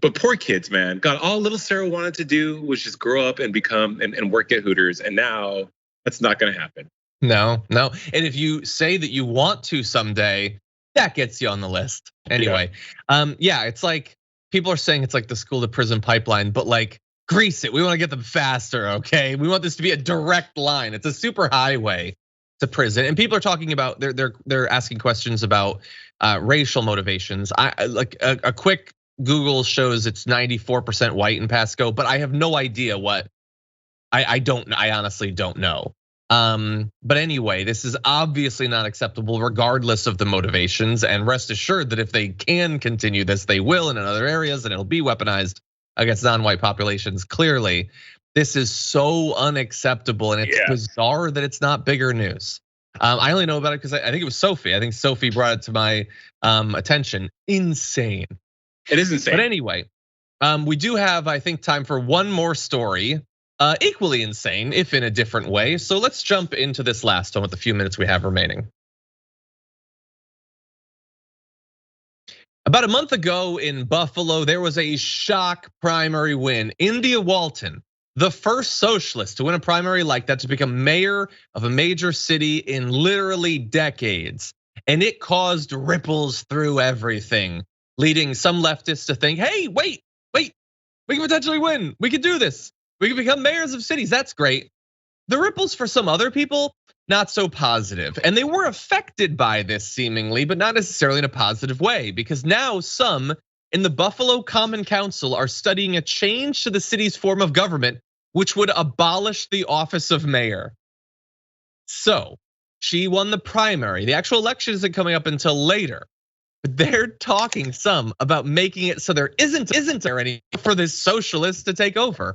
but poor kids, man. God, all little Sarah wanted to do was just grow up and become and work at Hooters, and now that's not gonna happen. No. And if you say that you want to someday, that gets you on the list. Anyway, yeah, it's like people are saying it's like the school to prison pipeline, but like grease it. We want to get them faster, okay? We want this to be a direct line. It's a super highway to prison. And people are talking about they're asking questions about racial motivations. I like a quick Google shows it's 94% white in Pasco, but I have no idea what I honestly don't know. But anyway, this is obviously not acceptable regardless of the motivations, and rest assured that if they can continue this, they will in other areas, and it'll be weaponized against non-white populations. Clearly, this is so unacceptable, and it's bizarre that it's not bigger news. I only know about it because I think it was Sophie. I think Sophie brought it to my attention. Insane. It is insane. But anyway, we do have, I think, time for one more story. Equally insane, if in a different way. So let's jump into this last one with the few minutes we have remaining. About a month ago in Buffalo, there was a shock primary win. India Walton, the first socialist to win a primary like that, to become mayor of a major city in literally decades. And it caused ripples through everything, leading some leftists to think, hey, wait, we can potentially win. We can do this. We can become mayors of cities, that's great. The ripples for some other people, not so positive. And they were affected by this seemingly, but not necessarily in a positive way, because now some in the Buffalo Common Council are studying a change to the city's form of government, which would abolish the office of mayor. So she won the primary. The actual election isn't coming up until later. But they're talking some about making it so there isn't there any for this socialist to take over.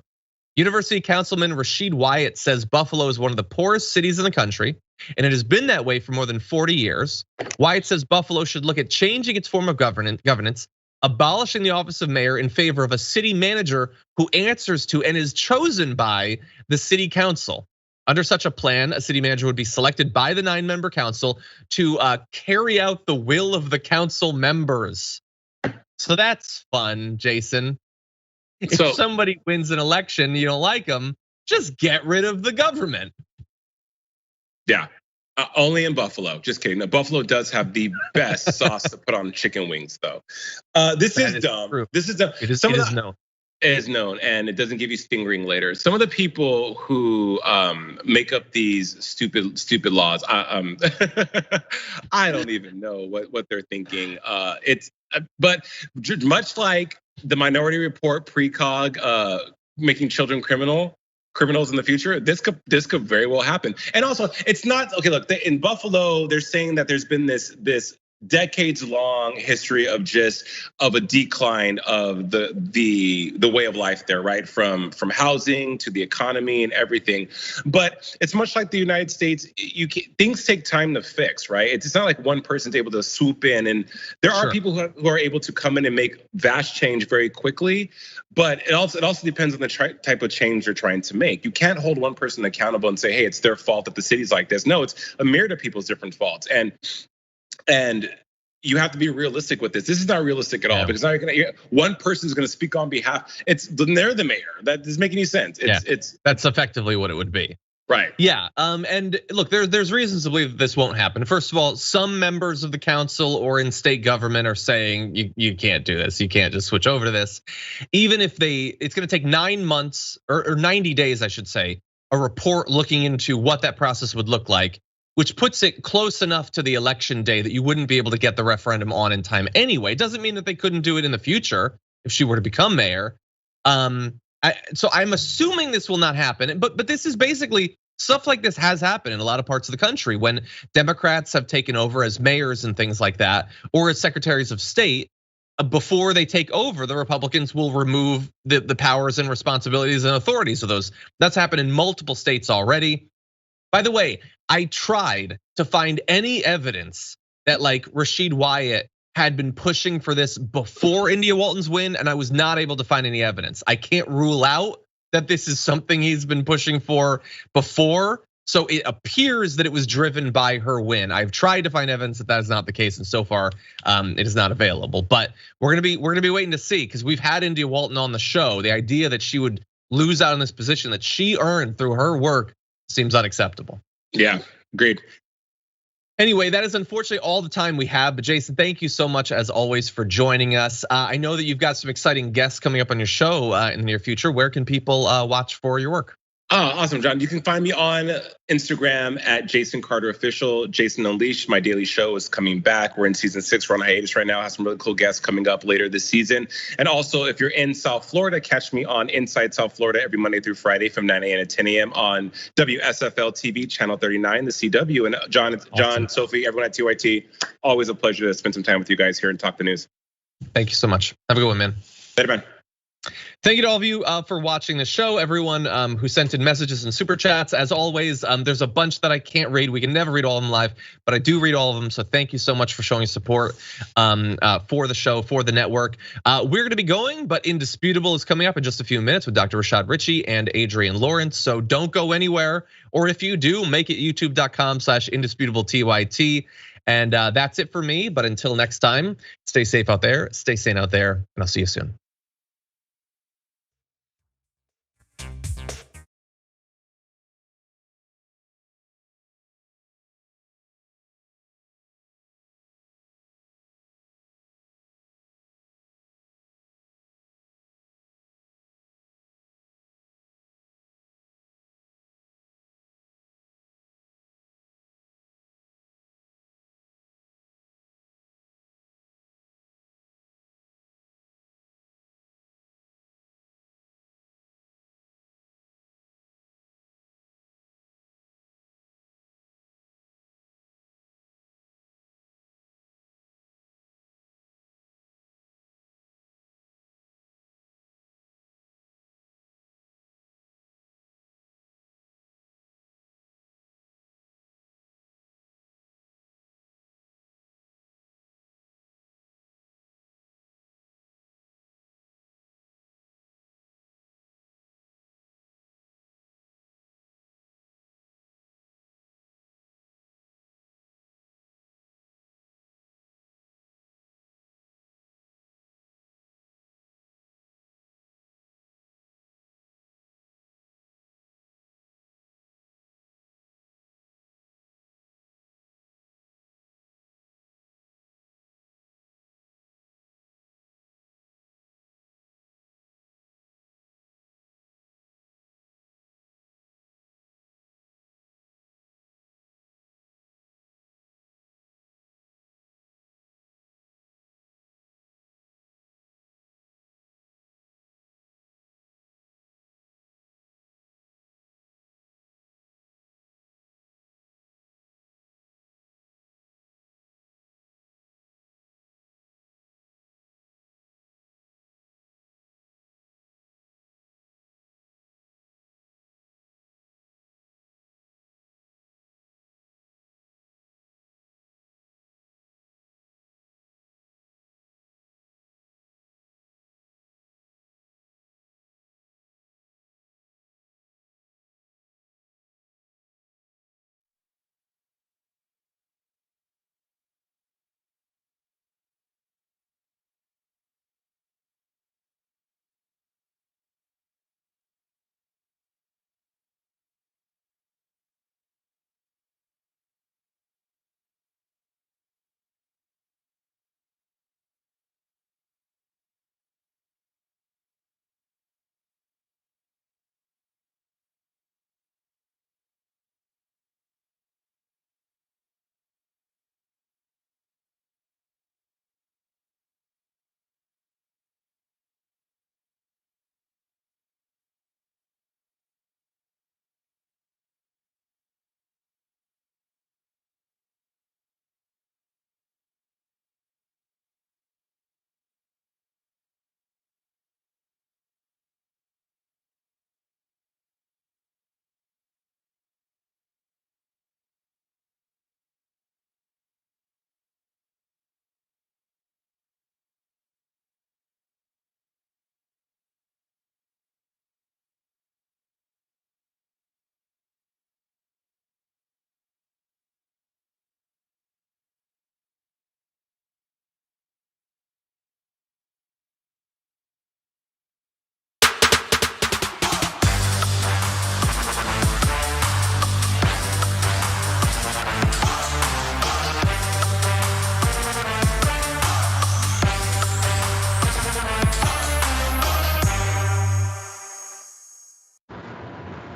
University Councilman Rashid Wyatt says Buffalo is one of the poorest cities in the country, and it has been that way for more than 40 years. Wyatt says Buffalo should look at changing its form of governance, abolishing the office of mayor in favor of a city manager who answers to and is chosen by the city council. Under such a plan, a city manager would be selected by the 9-member council to carry out the will of the council members. So that's fun, Jason. If somebody wins an election, you don't like them, just get rid of the government. Yeah, only in Buffalo. Just kidding. Now, Buffalo does have the best sauce to put on chicken wings, though. This is dumb. True. This is dumb. It is known. It is known, and it doesn't give you stinging later. Some of the people who make up these stupid laws, I don't even know what they're thinking. But much like the Minority Report precog making children criminals in the future, this could very well happen. And also, it's not okay. Look, in Buffalo, they're saying that there's been this decades-long history of a decline of the way of life there, right? From housing to the economy and everything. But it's much like the United States. Things take time to fix, right? It's not like one person's able to swoop in, and there are people who are able to come in and make vast change very quickly. But it also depends on the type of change you're trying to make. You can't hold one person accountable and say, hey, it's their fault that the city's like this. No, it's a myriad of people's different faults. And you have to be realistic with this. This is not realistic at all, because now one person is going to speak on behalf. They're the mayor. That doesn't make any sense. That's effectively what it would be. Right. Yeah. And look, there's reasons to believe that this won't happen. First of all, some members of the council or in state government are saying you can't do this. You can't just switch over to this. Even if it's going to take 9 months or 90 days, I should say, a report looking into what that process would look like, which puts it close enough to the election day that you wouldn't be able to get the referendum on in time anyway. Doesn't mean that they couldn't do it in the future if she were to become mayor. So I'm assuming this will not happen, but this is basically stuff like this has happened in a lot of parts of the country when Democrats have taken over as mayors and things like that, or as secretaries of state. Before they take over, the Republicans will remove the powers and responsibilities and authorities of those. That's happened in multiple states already. By the way, I tried to find any evidence that like Rashid Wyatt had been pushing for this before India Walton's win, and I was not able to find any evidence. I can't rule out that this is something he's been pushing for before, So it appears that it was driven by her win. I've tried to find evidence that that is not the case, and so far it is not available. But we're gonna be waiting to see, because we've had India Walton on the show. The idea that she would lose out on this position that she earned through her work seems unacceptable. Yeah, agreed. Anyway, that is unfortunately all the time we have. But Jason, thank you so much as always for joining us. I know that you've got some exciting guests coming up on your show in the near future. Where can people watch for your work? Oh, awesome, John. You can find me on Instagram at Jason Carter Official. Jason Unleashed, my daily show, is coming back. We're in season 6. We're on hiatus right now. I have some really cool guests coming up later this season. And also, if you're in South Florida, catch me on Inside South Florida every Monday through Friday from 9 a.m. to 10 a.m. on WSFL TV, Channel 39, the CW. And John, Sophie, everyone at TYT, always a pleasure to spend some time with you guys here and talk the news. Thank you so much. Have a good one, man. Later, man. Thank you to all of you for watching the show. Everyone who sent in messages and super chats. As always, there's a bunch that I can't read. We can never read all of them live, but I do read all of them. So thank you so much for showing support for the show, for the network. We're gonna be going, but Indisputable is coming up in just a few minutes with Dr. Rashad Ritchie and Adrian Lawrence. So don't go anywhere, or if you do, make it youtube.com/indisputable_TYT. And that's it for me. But until next time, stay safe out there, stay sane out there, and I'll see you soon.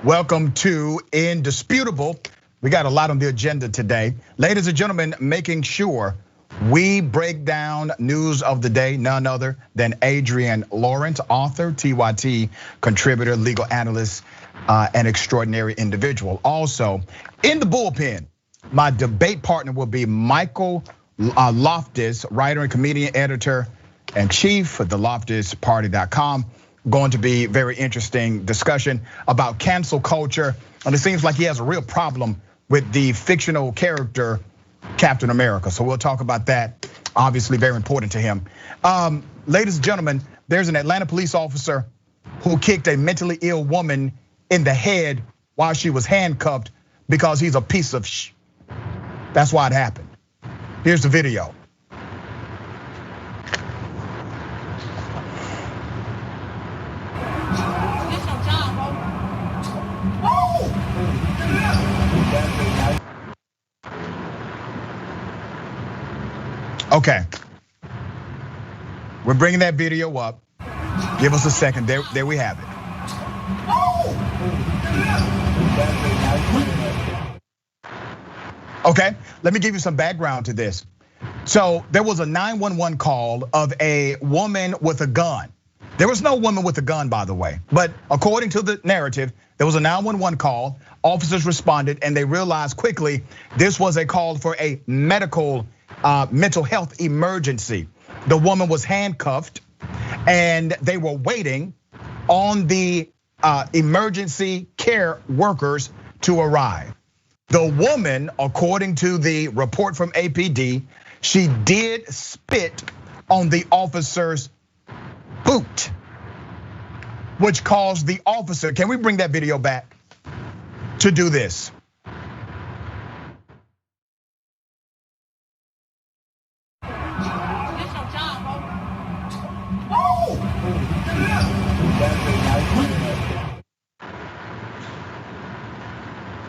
Welcome to Indisputable. We got a lot on the agenda today. Ladies and gentlemen, making sure we break down news of the day, none other than Adrienne Lawrence, author, TYT contributor, legal analyst, an extraordinary individual. Also, in the bullpen, my debate partner will be Michael Loftus, writer and comedian, editor and chief of the LoftusParty.com. Going to be very interesting discussion about cancel culture. And it seems like he has a real problem with the fictional character Captain America. So we'll talk about that. Obviously very important to him. Ladies and gentlemen, there's an Atlanta police officer who kicked a mentally ill woman in the head while she was handcuffed because he's a piece of shh. That's why it happened. Here's the video. Okay, we're bringing that video up. Give us a second. There we have it. Okay, let me give you some background to this. So there was a 911 call of a woman with a gun. There was no woman with a gun, by the way, but according to the narrative, there was a 911 call. Officers responded and they realized quickly this was a call for a mental health emergency. The woman was handcuffed and they were waiting on the emergency care workers to arrive. The woman, according to the report from APD, she did spit on the officer's boot, which caused the officer, can we bring that video back, to do this?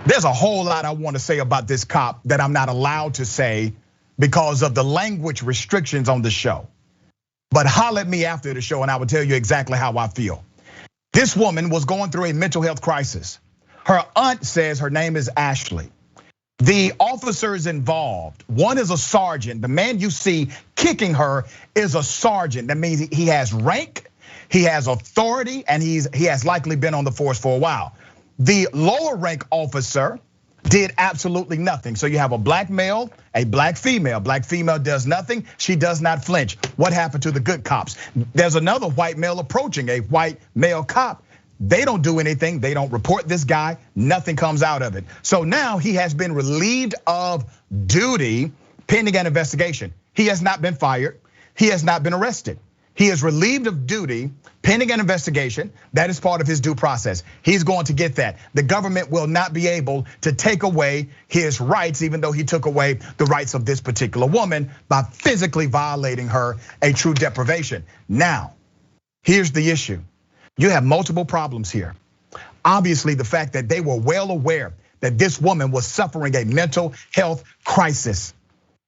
There's a whole lot I want to say about this cop that I'm not allowed to say because of the language restrictions on the show. But holler at me after the show and I will tell you exactly how I feel. This woman was going through a mental health crisis. Her aunt says her name is Ashley. The officers involved, one is a sergeant. The man you see kicking her is a sergeant. That means he has rank, he has authority, and he has likely been on the force for a while. The lower rank officer did absolutely nothing. So you have a black male, a black female. Black female does nothing, she does not flinch. What happened to the good cops? There's another white male approaching, a white male cop. They don't do anything, they don't report this guy, nothing comes out of it. So now he has been relieved of duty pending an investigation. He has not been fired, he has not been arrested. He is relieved of duty pending an investigation. That is part of his due process. He's going to get that. The government will not be able to take away his rights, even though he took away the rights of this particular woman by physically violating her, a true deprivation. Now, here's the issue. You have multiple problems here. Obviously, the fact that they were well aware that this woman was suffering a mental health crisis.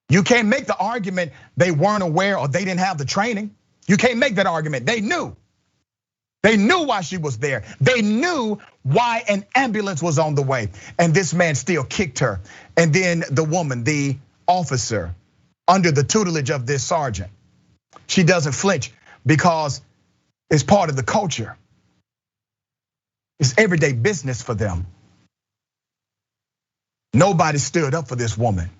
You can't make the argument they weren't aware or they didn't have the training. You can't make that argument. They knew. They knew why she was there. They knew why an ambulance was on the way. And this man still kicked her. And then the woman, the officer, under the tutelage of this sergeant, she doesn't flinch because it's part of the culture. It's everyday business for them. Nobody stood up for this woman,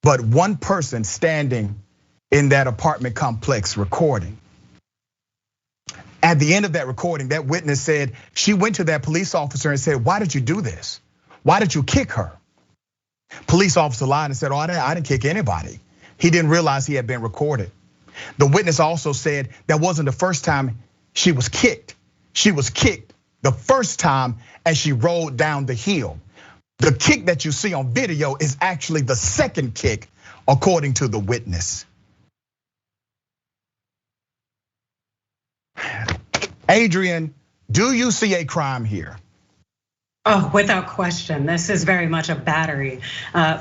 but one person standing in that apartment complex recording. At the end of that recording, that witness said she went to that police officer and said, "Why did you do this? Why did you kick her?" Police officer lied and said, "Oh, I didn't kick anybody." He didn't realize he had been recorded. The witness also said that wasn't the first time she was kicked. She was kicked the first time as she rolled down the hill. The kick that you see on video is actually the second kick, according to the witness. Adrienne, do you see a crime here? Oh, without question, this is very much a battery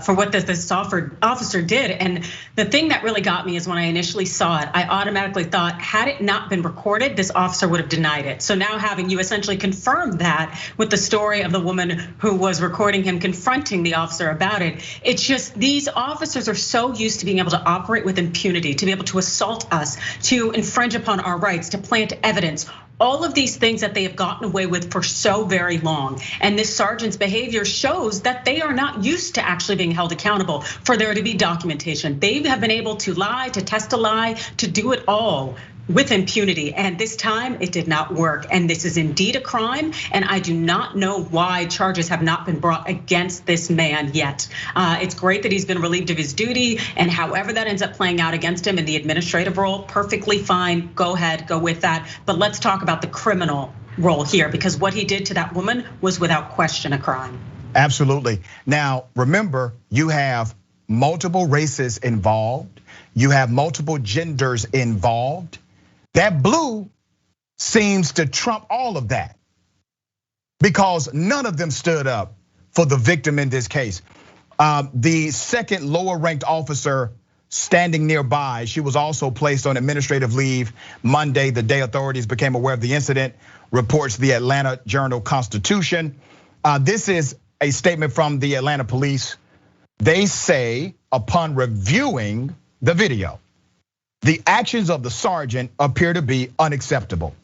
for what this officer did. And the thing that really got me is when I initially saw it, I automatically thought, had it not been recorded, this officer would have denied it. So now having you essentially confirm that with the story of the woman who was recording him confronting the officer about it, it's just these officers are so used to being able to operate with impunity, to be able to assault us, to infringe upon our rights, to plant evidence. All of these things that they have gotten away with for so very long. And this sergeant's behavior shows that they are not used to actually being held accountable for there to be documentation. They have been able to lie, to test a lie, to do it all with impunity. And this time it did not work. And this is indeed a crime. And I do not know why charges have not been brought against this man yet. It's great that he's been relieved of his duty, and however that ends up playing out against him in the administrative role, perfectly fine, go ahead, go with that. But let's talk about the criminal role here, because what he did to that woman was without question a crime. Absolutely. Now, remember, you have multiple races involved. You have multiple genders involved. That blue seems to trump all of that because none of them stood up for the victim in this case. The second lower ranked officer standing nearby, she was also placed on administrative leave Monday, the day authorities became aware of the incident, reports the Atlanta Journal-Constitution. This is a statement from the Atlanta police. They say, upon reviewing the video, the actions of the sergeant appear to be unacceptable.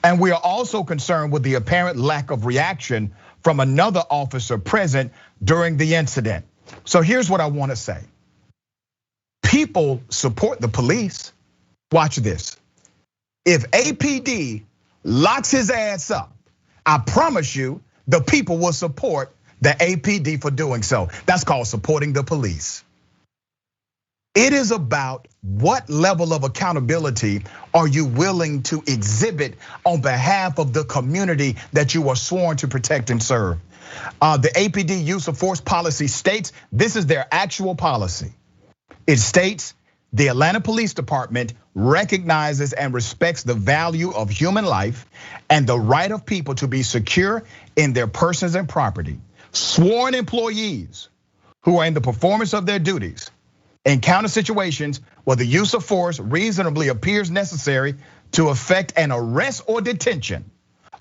And we are also concerned with the apparent lack of reaction from another officer present during the incident. So here's what I want to say. People support the police. Watch this. If APD locks his ass up, I promise you the people will support the APD for doing so. That's called supporting the police. It is about what level of accountability are you willing to exhibit on behalf of the community that you are sworn to protect and serve. The APD use of force policy states, this is their actual policy. It states, the Atlanta Police Department recognizes and respects the value of human life and the right of people to be secure in their persons and property. Sworn employees who are in the performance of their duties encounter situations where the use of force reasonably appears necessary to effect an arrest or detention,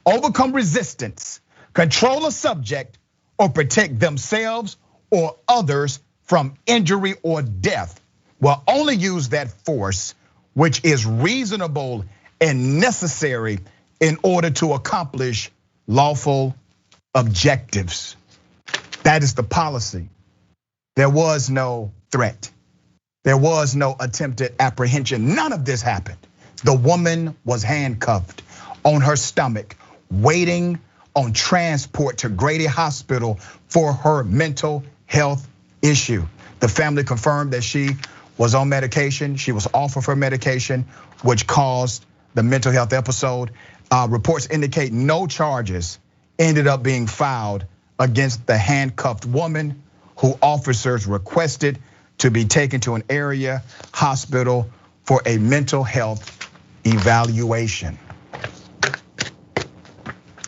overcome resistance, control a subject, or protect themselves or others from injury or death, will only use that force which is reasonable and necessary in order to accomplish lawful objectives. That is the policy. There was no threat. There was no attempted apprehension. None of this happened. The woman was handcuffed on her stomach, waiting on transport to Grady Hospital for her mental health issue. The family confirmed that she was on medication. She was off of her medication, which caused the mental health episode. Reports indicate no charges ended up being filed against the handcuffed woman, who officers requested to be taken to an area hospital for a mental health evaluation.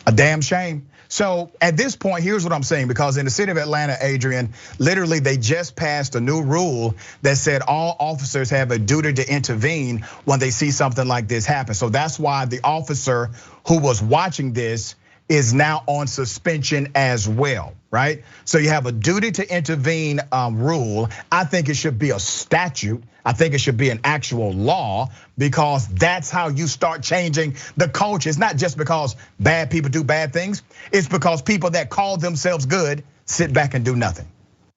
A damn shame. So at this point, here's what I'm saying, because in the city of Atlanta, Adrian, literally they just passed a new rule that said all officers have a duty to intervene when they see something like this happen. So that's why the officer who was watching this is now on suspension as well, right? So you have a duty to intervene rule. I think it should be a statute. I think it should be an actual law, because that's how you start changing the culture. It's not just because bad people do bad things. It's because people that call themselves good sit back and do nothing.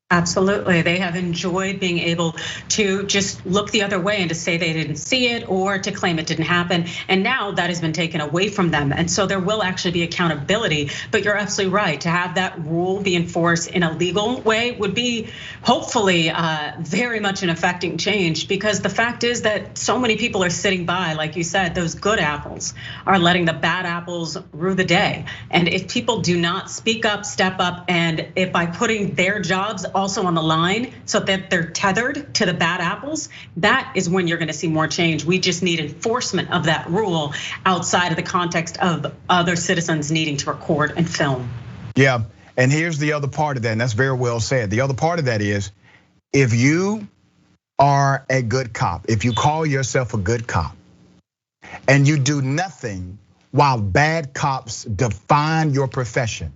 Absolutely, they have enjoyed being able to just look the other way and to say they didn't see it or to claim it didn't happen. And now that has been taken away from them. And so there will actually be accountability, but you're absolutely right. To have that rule be enforced in a legal way would be hopefully very much an affecting change, because the fact is that so many people are sitting by, like you said, those good apples are letting the bad apples rue the day. And if people do not speak up, step up, and if by putting their jobs also on the line so that they're tethered to the bad apples, that is when you're gonna see more change. We just need enforcement of that rule outside of the context of other citizens needing to record and film. Yeah, and here's the other part of that, and that's very well said. The other part of that is, if you are a good cop, if you call yourself a good cop, and you do nothing while bad cops define your profession,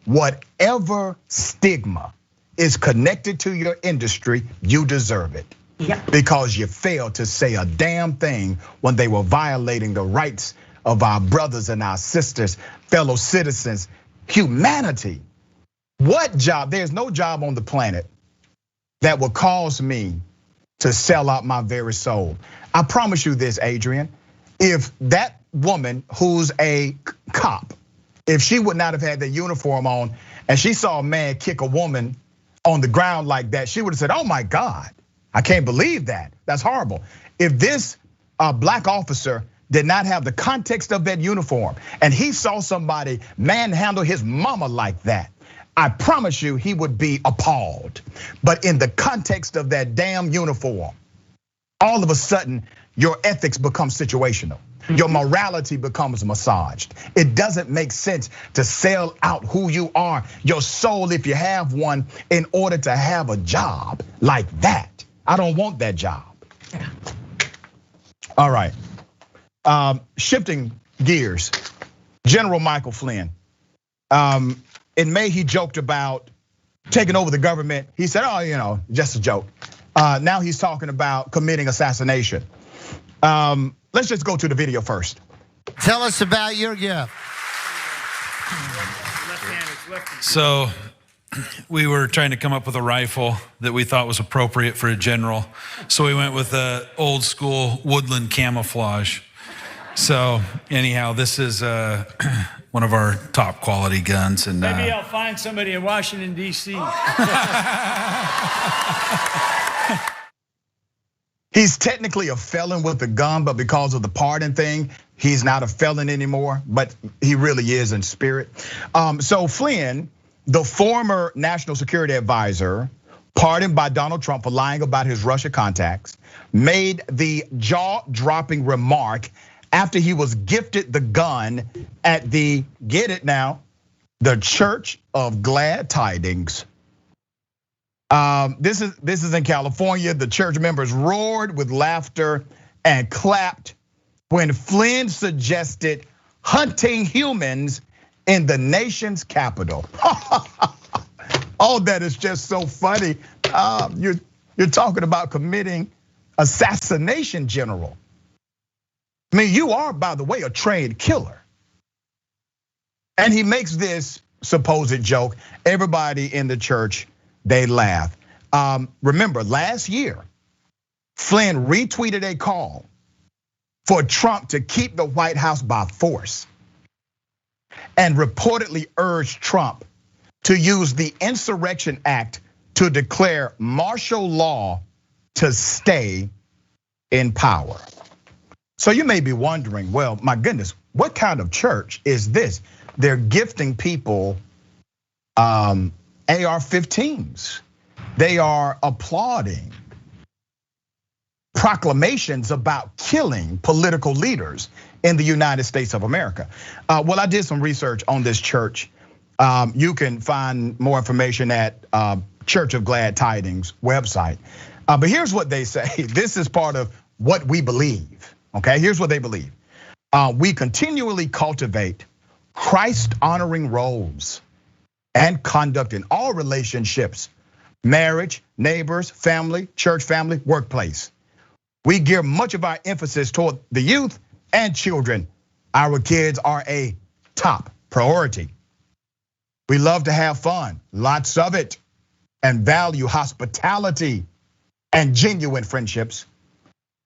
whatever stigma is connected to your industry, you deserve it. Yep. Because you failed to say a damn thing when they were violating the rights of our brothers and our sisters, fellow citizens, humanity. What job? There's no job on the planet that will cause me to sell out my very soul. I promise you this, Adrian, if that woman who's a cop, if she would not have had the uniform on and she saw a man kick a woman on the ground like that, she would have said, oh my God, I can't believe that. That's horrible. If this black officer did not have the context of that uniform and he saw somebody manhandle his mama like that, I promise you he would be appalled. But in the context of that damn uniform, all of a sudden your ethics become situational. Your morality becomes massaged. It doesn't make sense to sell out who you are, your soul if you have one, in order to have a job like that. I don't want that job. All right, shifting gears, General Michael Flynn. In May, he joked about taking over the government. He said, oh, just a joke. Now he's talking about committing assassination. Let's just go to the video first. Tell us about your gift. So we were trying to come up with a rifle that we thought was appropriate for a general. So we went with the old school woodland camouflage. So anyhow, this is one of our top quality guns. And maybe I'll find somebody in Washington, D.C. He's technically a felon with a gun, but because of the pardon thing, he's not a felon anymore, but he really is in spirit. So Flynn, the former national security advisor, pardoned by Donald Trump for lying about his Russia contacts, made the jaw-dropping remark after he was gifted the gun at the, get it now, the Church of Glad Tidings. This is in California. The church members roared with laughter and clapped when Flynn suggested hunting humans in the nation's capital. Oh, that is just so funny. You're talking about committing assassination, General. I mean, you are, by the way, a trained killer. And he makes this supposed joke. Everybody in the church, they laugh. Remember, last year, Flynn retweeted a call for Trump to keep the White House by force and reportedly urged Trump to use the Insurrection Act to declare martial law to stay in power. So you may be wondering, well, my goodness, what kind of church is this? They're gifting people AR-15s. They are applauding proclamations about killing political leaders in the United States of America. Well, I did some research on this church. You can find more information at Church of Glad Tidings website. But here's what they say. This is part of what we believe, okay? Here's what they believe. We continually cultivate Christ-honoring roles and conduct in all relationships, marriage, neighbors, family, church family, workplace. We gear much of our emphasis toward the youth and children. Our kids are a top priority. We love to have fun, lots of it, and value hospitality and genuine friendships.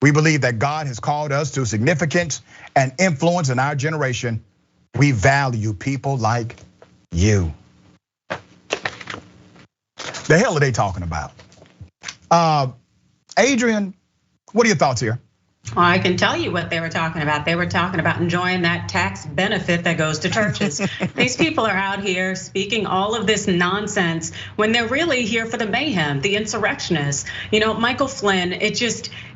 We believe that God has called us to significance and influence in our generation. We value people like you. The hell are they talking about? Adrian, what are your thoughts here? Well, I can tell you what they were talking about. They were talking about enjoying that tax benefit that goes to churches. These people are out here speaking all of this nonsense when they're really here for the mayhem, the insurrectionists. Michael Flynn,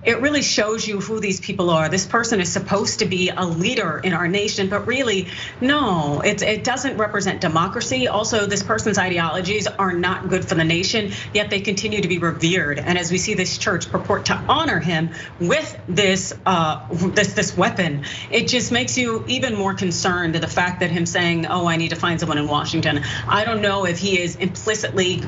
it really shows you who these people are. This person is supposed to be a leader in our nation, but really, no, it doesn't represent democracy. Also, this person's ideologies are not good for the nation, yet they continue to be revered. And as we see this church purport to honor him with this weapon, it just makes you even more concerned at the fact that him saying, "Oh, I need to find someone in Washington." I don't know if he is implicitly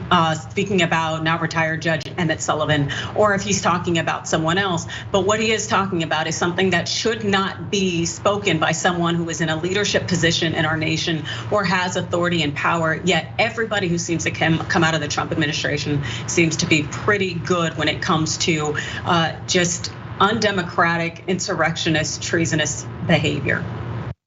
speaking about now retired Judge Emmett Sullivan, or if he's talking about someone else. But what he is talking about is something that should not be spoken by someone who is in a leadership position in our nation or has authority and power. Yet everybody who seems to come out of the Trump administration seems to be pretty good when it comes to just undemocratic, insurrectionist, treasonous behavior.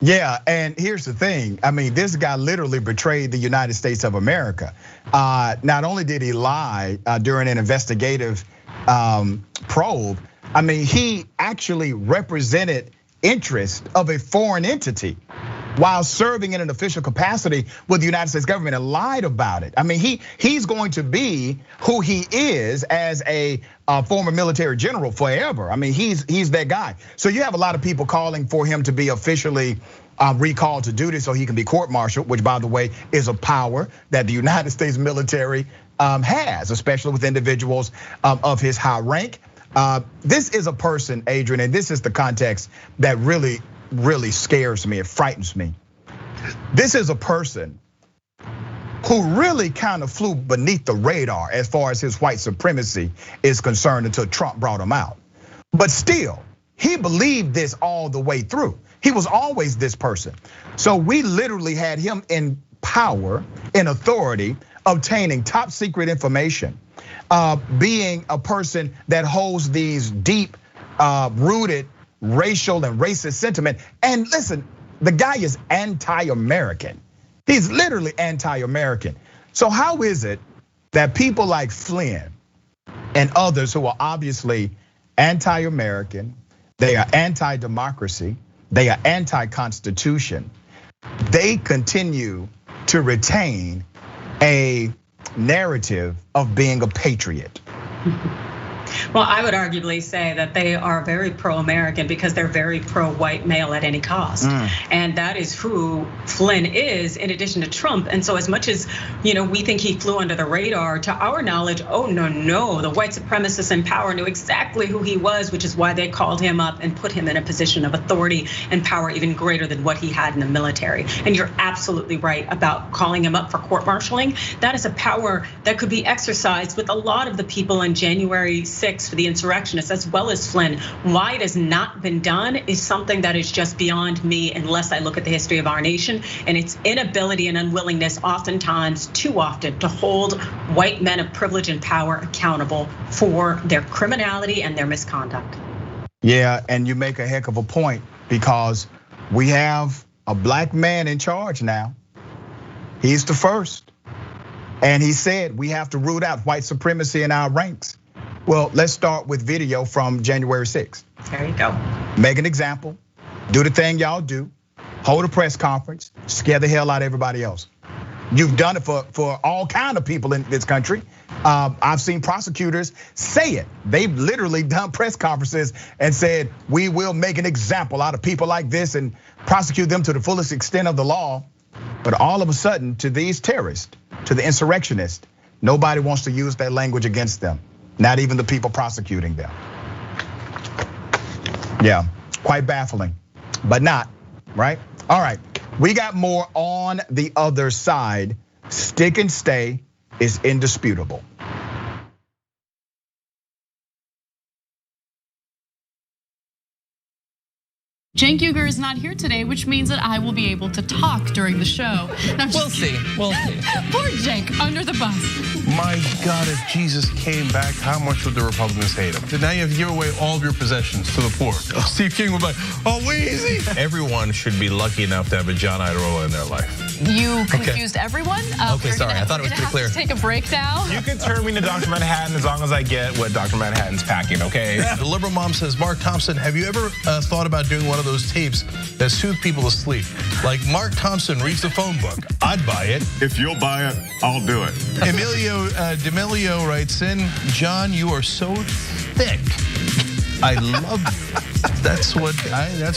Yeah, and here's the thing. I mean, this guy literally betrayed the United States of America. Not only did he lie during an investigative probe, I mean, he actually represented interest of a foreign entity while serving in an official capacity with the United States government and lied about it. I mean, he's going to be who he is as a former military general forever. I mean, he's that guy. So you have a lot of people calling for him to be officially recalled to duty so he can be court-martialed, which, by the way, is a power that the United States military has, especially with individuals of his high rank. This is a person, Adrian, and this is the context that really scares me, it frightens me. This is a person who really kind of flew beneath the radar as far as his white supremacy is concerned until Trump brought him out. But still, he believed this all the way through. He was always this person. So we literally had him in power, in authority, obtaining top secret information, being a person that holds these deep rooted racial and racist sentiment. And listen, the guy is anti-American. He's literally anti-American. So how is it that people like Flynn and others who are obviously anti-American, they are anti-democracy, they are anti-constitution, they continue to retain a narrative of being a patriot? Well, I would arguably say that they are very pro-American because they're very pro-white male at any cost. And that is who Flynn is, in addition to Trump. And so as much as we think he flew under the radar, to our knowledge, oh no, the white supremacists in power knew exactly who he was, which is why they called him up and put him in a position of authority and power even greater than what he had in the military. And you're absolutely right about calling him up for court-martialing. That is a power that could be exercised with a lot of the people in January 6th for the insurrectionists, as well as Flynn. Why it has not been done is something that is just beyond me unless I look at the history of our nation and its inability and unwillingness, oftentimes, too often, to hold white men of privilege and power accountable for their criminality and their misconduct. Yeah, and you make a heck of a point because we have a black man in charge now. He's the first. And he said we have to root out white supremacy in our ranks. Well, let's start with video from January 6th. There you go. Make an example, do the thing y'all do, hold a press conference, scare the hell out of everybody else. You've done it for all kind of people in this country. I've seen prosecutors say it. They've literally done press conferences and said, we will make an example out of people like this and prosecute them to the fullest extent of the law. But all of a sudden, to these terrorists, to the insurrectionists, nobody wants to use that language against them. Not even the people prosecuting them. Yeah, quite baffling, but not, right? All right, we got more on the other side. Stick and stay is indisputable. Cenk Uygur is not here today, which means that I will be able to talk during the show. We'll see. Poor Cenk, under the bus. My God, if Jesus came back, how much would the Republicans hate him? So now you have to give away all of your possessions to the poor. Steve King would be like, oh, Weezy. Everyone should be lucky enough to have a John Iadarola in their life. You confused everyone? Okay, sorry, I thought it was pretty clear. Take a break now. You can turn me into Dr. Manhattan as long as I get what Dr. Manhattan's packing, okay? The liberal mom says, Mark Thompson, have you ever thought about doing one of those tapes that soothe people to sleep? Like Mark Thompson reads the phone book. I'd buy it. If you'll buy it, I'll do it. Emilio D'Amelio writes in, John, you are so thick. I love you. That's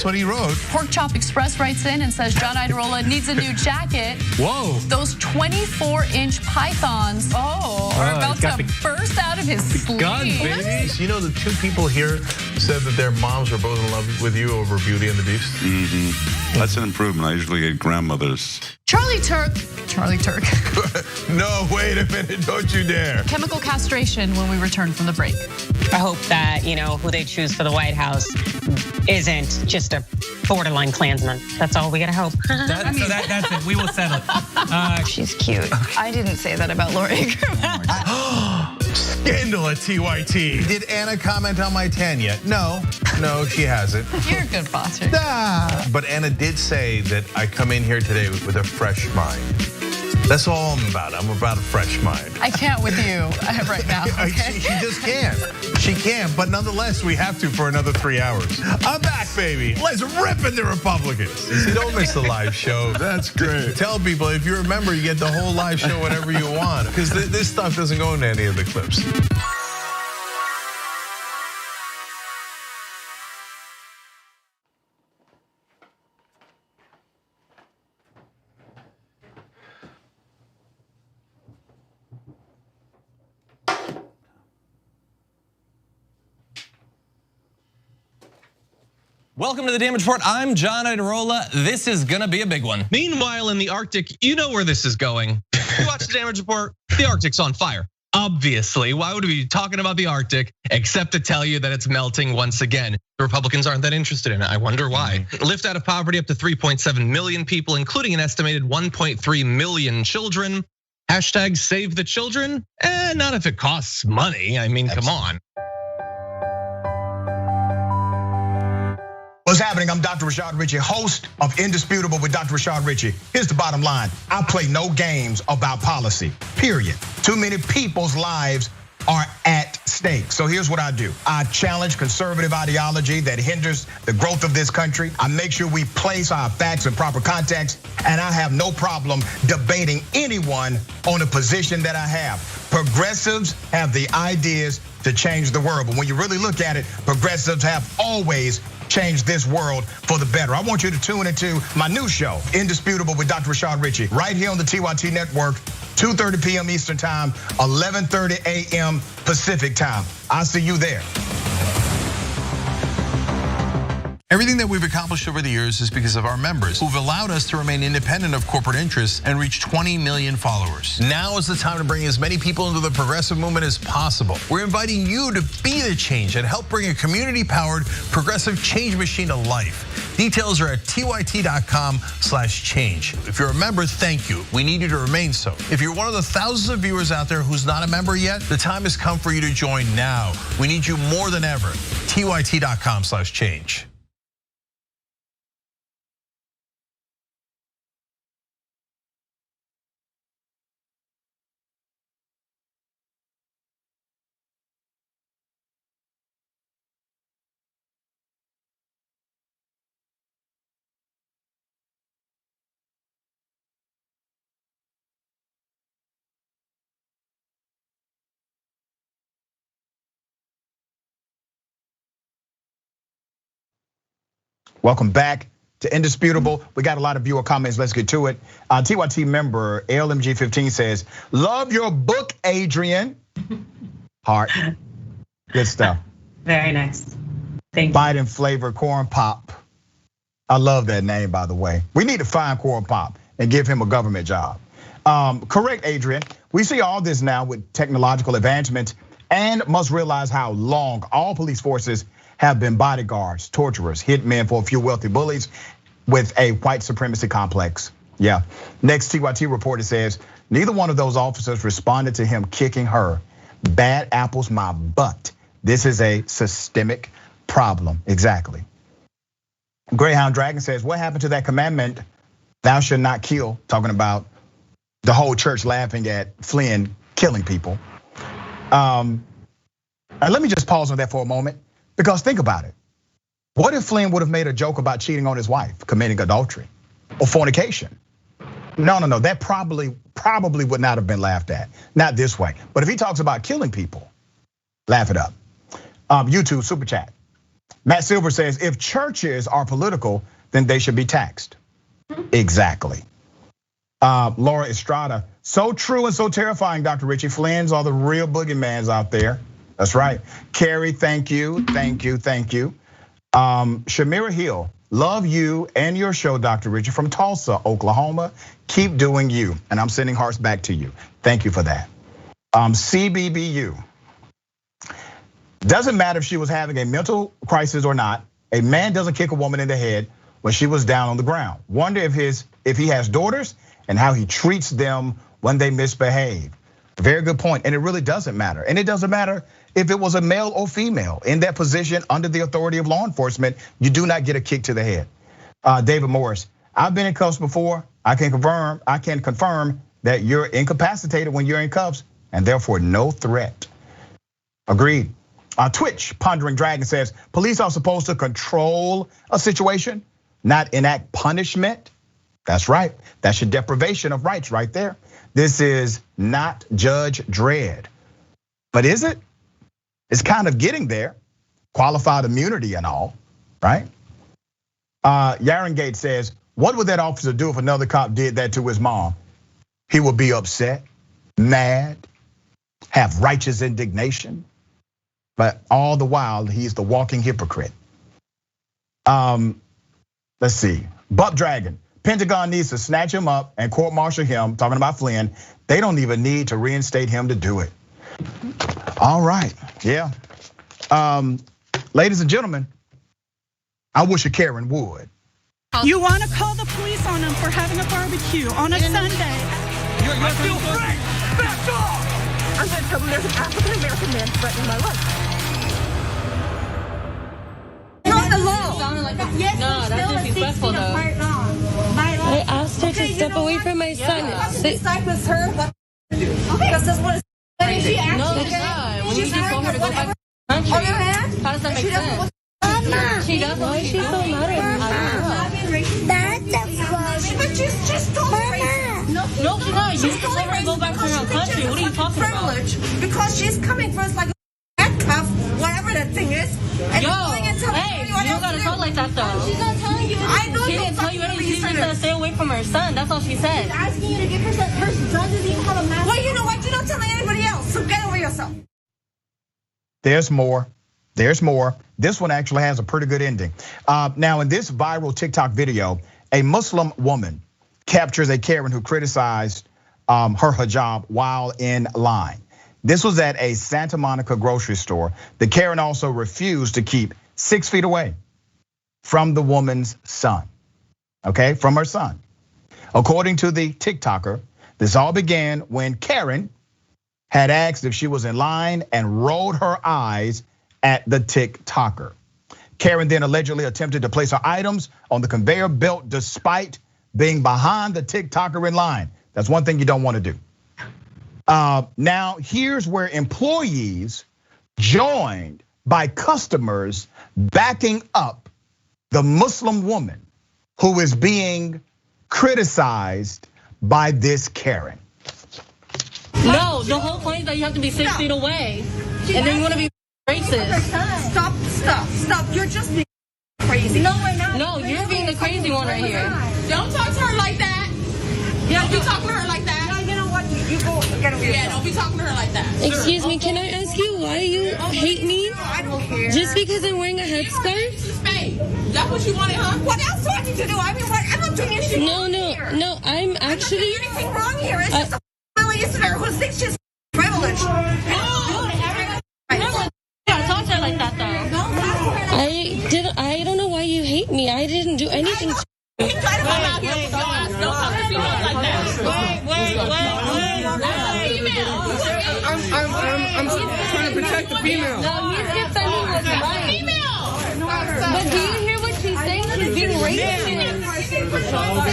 what he wrote. Pork Chop Express writes in and says John Idarola needs a new jacket. Whoa. Those 24-inch pythons are about to burst out of his sleeve. Gun, baby. You know, the two people here said that their moms were both in love with you over Beauty and the Beast. Mm-hmm. That's an improvement. I usually get grandmothers. Charlie Turk. No, wait a minute, don't you dare. Chemical castration when we return from the break. I hope that, who they choose for the White House isn't just a borderline Klansman. That's all we gotta hope. That's it, we will settle it. She's cute. I didn't say that about Laura Ingraham. Scandal at TYT. Did Anna comment on my tan yet? No, she hasn't. You're a good bosser. But Anna did say that I come in here today with a fresh mind. That's all I'm about. I'm about a fresh mind. I can't with you right now. Okay? She just can't. She can't, but nonetheless, we have to for another 3 hours. I'm back, baby. Let's rip into Republicans. See, don't miss the live show. That's great. Tell people, if you're a member, you get the whole live show whenever you want, because this stuff doesn't go into any of the clips. Welcome to the Damage Report. I'm John Idarola. This is gonna be a big one. Meanwhile, in the Arctic, you know where this is going. You watch the Damage Report, the Arctic's on fire. Obviously, why would we be talking about the Arctic except to tell you that it's melting once again? The Republicans aren't that interested in it. I wonder why. Lift out of poverty up to 3.7 million people, including an estimated 1.3 million children. Hashtag save the children? Not if it costs money. I mean, come on. What's happening? I'm Dr. Rashad Richey, host of Indisputable with Dr. Rashad Richey. Here's the bottom line. I play no games about policy, period. Too many people's lives are at stake. So here's what I do. I challenge conservative ideology that hinders the growth of this country. I make sure we place our facts in proper context, and I have no problem debating anyone on a position that I have. Progressives have the ideas to change the world, but when you really look at it, progressives have always changed this world for the better. I want you to tune into my new show, Indisputable with Dr. Rashad Richey, right here on the TYT network, 2:30 p.m. Eastern time, 11:30 a.m. Pacific time. I'll see you there. Everything that we've accomplished over the years is because of our members who've allowed us to remain independent of corporate interests and reach 20 million followers. Now is the time to bring as many people into the progressive movement as possible. We're inviting you to be the change and help bring a community-powered progressive change machine to life. Details are at tyt.com/change. If you're a member, thank you. We need you to remain so. If you're one of the thousands of viewers out there who's not a member yet, the time has come for you to join now. We need you more than ever. tyt.com/change. Welcome back to Indisputable. We got a lot of viewer comments. Let's get to it. TYT member LMG15 says, "Love your book, Adrian." Heart. Good stuff. Very nice. Thank you. Biden flavor corn pop. I love that name, by the way. We need to find Corn Pop and give him a government job. Correct, Adrian. We see all this now with technological advancements and must realize how long all police forces have been bodyguards, torturers, hitmen for a few wealthy bullies with a white supremacy complex. Yeah. Next TYT reporter says, neither one of those officers responded to him kicking her. Bad apples my butt. This is a systemic problem. Exactly. Greyhound Dragon says, what happened to that commandment, thou shalt not kill? Talking about the whole church laughing at Flynn killing people. And let me just pause on that for a moment. Because think about it. What if Flynn would have made a joke about cheating on his wife, committing adultery or fornication? No, that probably would not have been laughed at. Not this way. But if he talks about killing people, laugh it up. YouTube super chat. Matt Silver says, if churches are political, then they should be taxed. Exactly. Laura Estrada, so true and so terrifying, Dr. Richie. Flynn's are the real boogeymans out there. That's right. Carrie, thank you, thank you, thank you. Shamira Hill, love you and your show, Dr. Richie, from Tulsa, Oklahoma. Keep doing you. And I'm sending hearts back to you. Thank you for that. CBBU. Doesn't matter if she was having a mental crisis or not. A man doesn't kick a woman in the head when she was down on the ground. Wonder if he has daughters and how he treats them when they misbehave. Very good point. And it really doesn't matter. And it doesn't matter if it was a male or female in that position under the authority of law enforcement. You do not get a kick to the head. David Morris, I've been in cuffs before. I can confirm that you're incapacitated when you're in cuffs and therefore no threat. Agreed. Twitch, Pondering Dragon says, police are supposed to control a situation, not enact punishment. That's right. That's your deprivation of rights right there. This is not Judge Dredd. But is it? It's kind of getting there. Qualified immunity and all, right? Yaron Gates says, what would that officer do if another cop did that to his mom? He would be upset, mad, have righteous indignation. But all the while, he's the walking hypocrite. Let's see, Buck Dragon. Pentagon needs to snatch him up and court-martial him, talking about Flynn. They don't even need to reinstate him to do it. All right, yeah. Ladies and gentlemen, I wish a Karen would. You wanna call the police on him for having a barbecue on a Sunday. You're still free, back off! I'm gonna tell them there's an African-American man threatening my life. Not the law. Yes, no, that's disrespectful though. I asked her to step away from my son. Side with her. Because this one is. No, it's not. When you just told her to go back to the country, how does that make sense? She doesn't. Why is she so mad at me? That's a flush. But just told her. No, she's not. You just told her to go back to her country. What are you talking about? Because she's coming for us like a handcuff, whatever that thing is. And hey, you don't gotta talk like that though. She's not telling you anything. I know she didn't tell you anything. She just said stay away from her son. That's all she said. She's asking you to give her that person. Son doesn't even have a mask. Well, you know what? You're not telling anybody else. So get over yourself. There's more. There's more. This one actually has a pretty good ending. Now, in this viral TikTok video, a Muslim woman captures a Karen who criticized her hijab while in line. This was at a Santa Monica grocery store. The Karen also refused to keep 6 feet away from the woman's son, okay, from her son. According to the TikToker, this all began when Karen had asked if she was in line and rolled her eyes at the TikToker. Karen then allegedly attempted to place her items on the conveyor belt despite being behind the TikToker in line. That's one thing you don't want to do. Now, here's where employees joined by customers backing up the Muslim woman who is being criticized by this Karen. No, the whole point is that you have to be 6 feet away, and then you want to be racist. Stop. You're just being crazy. No, we're not. No, you're being the crazy one right here. Don't talk to her like that. Yeah, don't be talking to her like that. You know what? You go get over yourself. Yeah, don't be talking to her like that. Excuse me, can I ask you why you hate me? I don't care. Just because I'm wearing a headscarf? That's what you wanted, huh? What else do I need to do? I mean, what? I'm not doing anything wrong here. No, I'm actually. I'm not doing anything wrong here. It's just a listener who thinks she's privileged. Talk to her like that, though. I don't know why you hate me. I didn't do anything. Wait. Don't talk to females like that. Wait. I'm trying to protect the female. No, he's defending what's right. But do you hear what she's saying? She's being racist.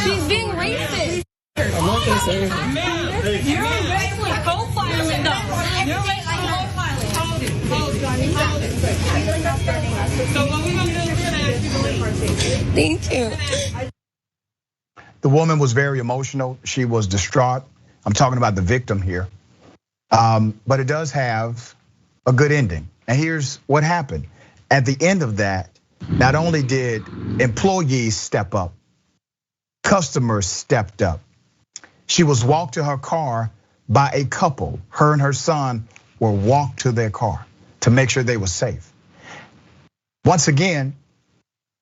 She's being racist. I'm not gonna say anything. You're racially profiling them. You're racially profiling. Hold it. So what we gonna do is thank you. The woman was very emotional. She was distraught. I'm talking about the victim here. But it does have a good ending. And here's what happened. At the end of that, not only did employees step up, customers stepped up. She was walked to her car by a couple. Her and her son were walked to their car to make sure they were safe. Once again,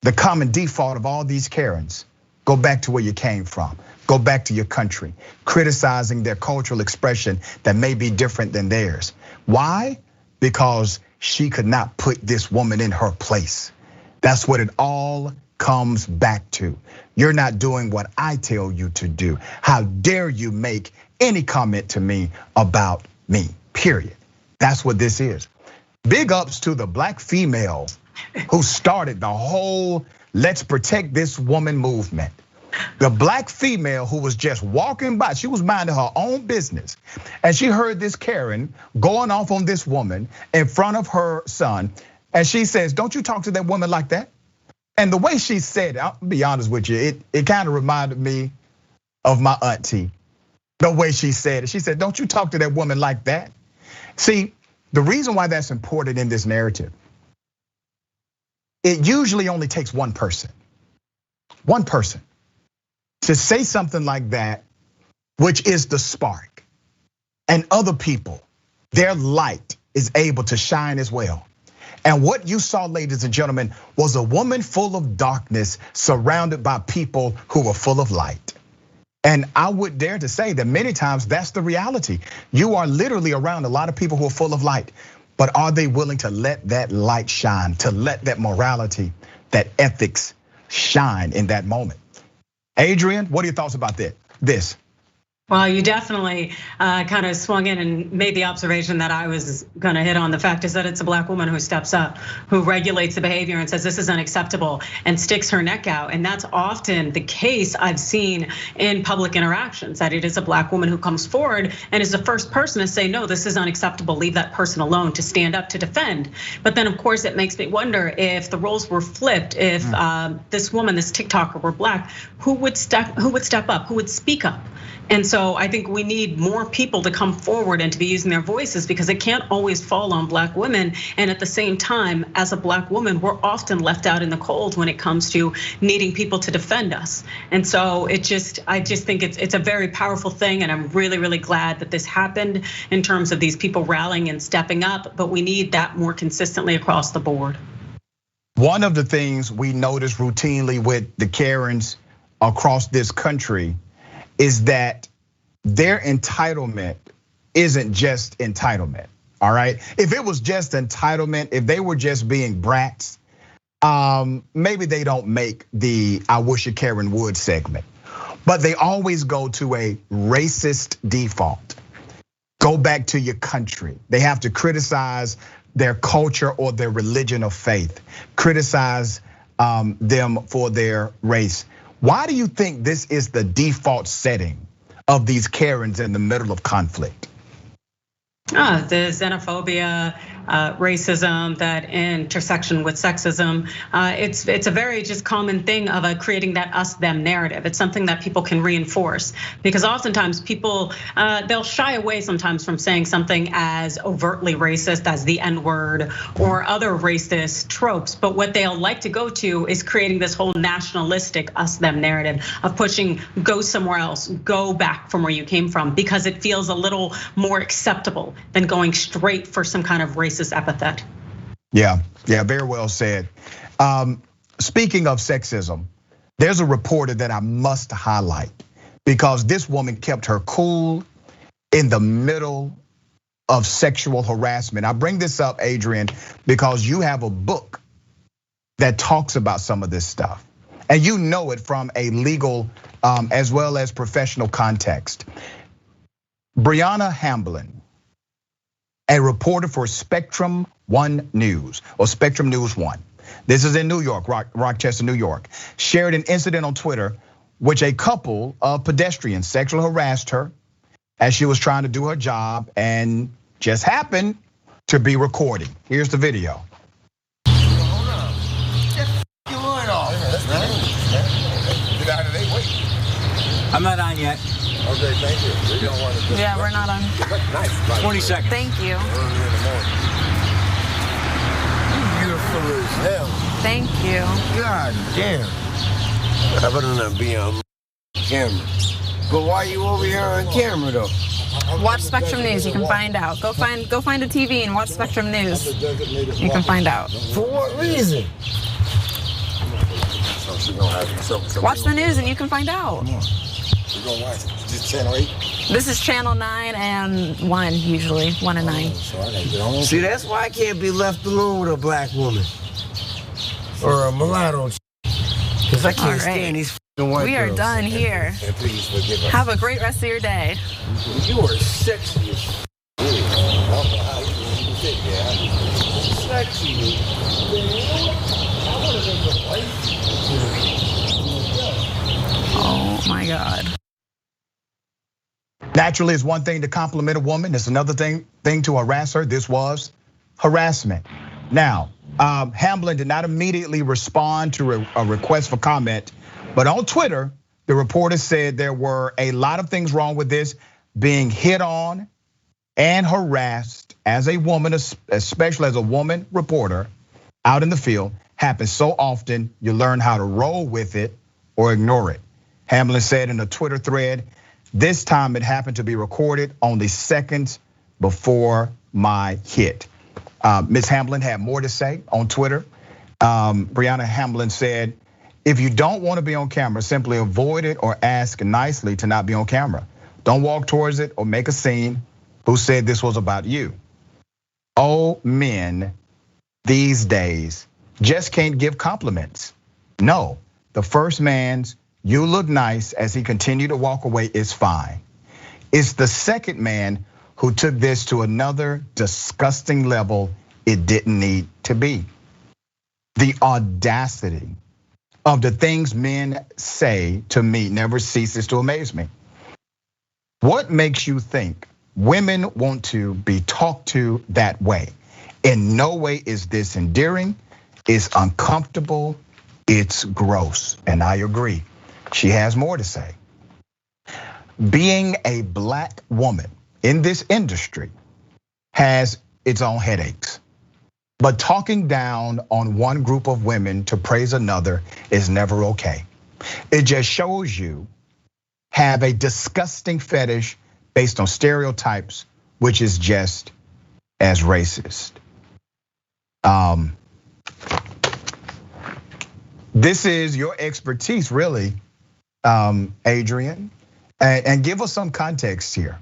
the common default of all these Karens, go back to where you came from. Go back to your country, criticizing their cultural expression that may be different than theirs. Why? Because she could not put this woman in her place. That's what it all comes back to. You're not doing what I tell you to do. How dare you make any comment to me about me, period. That's what this is. Big ups to the black female who started the whole let's protect this woman movement. The black female who was just walking by, she was minding her own business, and she heard this Karen going off on this woman in front of her son, and she says, don't you talk to that woman like that? And the way she said it, I'll be honest with you, it kind of reminded me of my auntie. The way she said it, she said, don't you talk to that woman like that? See, the reason why that's important in this narrative, it usually only takes one person to say something like that, which is the spark. And other people, their light is able to shine as well. And what you saw, ladies and gentlemen, was a woman full of darkness surrounded by people who were full of light. And I would dare to say that many times that's the reality. You are literally around a lot of people who are full of light, but are they willing to let that light shine, to let that morality, that ethics shine in that moment? Adrian, what are your thoughts about this? Well, you definitely kind of swung in and made the observation that I was gonna hit on. The fact is that it's a black woman who steps up, who regulates the behavior and says this is unacceptable and sticks her neck out. And that's often the case I've seen in public interactions, that it is a black woman who comes forward and is the first person to say, no, this is unacceptable, leave that person alone, to stand up, to defend. But then of course it makes me wonder if the roles were flipped, if this woman, this TikToker were black, who would step up, who would speak up? And so I think we need more people to come forward and to be using their voices, because it can't always fall on black women. And at the same time, as a black woman, we're often left out in the cold when it comes to needing people to defend us. And so I just think it's a very powerful thing. And I'm really, really glad that this happened in terms of these people rallying and stepping up, but we need that more consistently across the board. One of the things we notice routinely with the Karens across this country is that their entitlement isn't just entitlement, all right? If it was just entitlement, if they were just being brats, maybe they don't make the I wish a Karen would segment. But they always go to a racist default. Go back to your country. They have to criticize their culture or their religion of faith, criticize them for their race. Why do you think this is the default setting of these Karens in the middle of conflict? The xenophobia, racism, that intersection with sexism. It's a very just common thing of creating that us them narrative. It's something that people can reinforce, because oftentimes people they'll shy away sometimes from saying something as overtly racist as the N-word or other racist tropes. But what they'll like to go to is creating this whole nationalistic us them narrative of pushing go somewhere else, go back from where you came from, because it feels a little more acceptable than going straight for some kind of racist epithet. Yeah, very well said. Speaking of sexism, there's a reporter that I must highlight, because this woman kept her cool in the middle of sexual harassment. I bring this up, Adrian, because you have a book that talks about some of this stuff, and you know it from a legal as well as professional context. Brianna Hamblin, a reporter for Spectrum One News, or Spectrum News One. This is in New York, Rochester, New York. Shared an incident on Twitter, which a couple of pedestrians sexually harassed her as she was trying to do her job, and just happened to be recording. Here's the video. Hold on. Get your line off. I'm not on yet. Okay, thank you. We don't want to. Yeah, we're not on. Nice. 20 seconds. Thank you. Early in the morning. Beautiful. hustler as hell. Thank you. God damn. I better not be on camera. But why are you over here on camera though? Watch Spectrum News, you can find out. Go find a TV and watch Spectrum News. You can find out. For what reason? Watch the news and you can find out. We're gonna watch it. Just channel 8? This is channel 9 and 1 usually, 1 and 9. So I gotta get on. See, that's why I can't be left alone with a black woman. Or a mulatto. Because I can't stand these f***ing white We are girls. done here. And please forgive us. Have a great rest of your day. You are sexy as f***. I don't know how you think that. Sexy. I want to make a wife. Oh my God. Naturally, it's one thing to compliment a woman. It's another thing to harass her. This was harassment. Now, Hamblin did not immediately respond to a request for comment, but on Twitter, the reporter said there were a lot of things wrong with this. Being hit on and harassed as a woman, especially as a woman reporter out in the field, happens so often, you learn how to roll with it or ignore it. Hamblin said in a Twitter thread, this time it happened to be recorded only seconds before my hit. Ms. Hamblin had more to say on Twitter. Brianna Hamblin said, if you don't want to be on camera, simply avoid it or ask nicely to not be on camera. Don't walk towards it or make a scene. Who said this was about you? Oh, men these days just can't give compliments. No, the first man's you look nice as he continued to walk away is fine. It's the second man who took this to another disgusting level it didn't need to be. The audacity of the things men say to me never ceases to amaze me. What makes you think women want to be talked to that way? In no way is this endearing, it's uncomfortable, it's gross, and I agree. She has more to say. Being a black woman in this industry has its own headaches. But talking down on one group of women to praise another is never okay. It just shows you have a disgusting fetish based on stereotypes, which is just as racist. This is your expertise, really, Adrian, and give us some context here.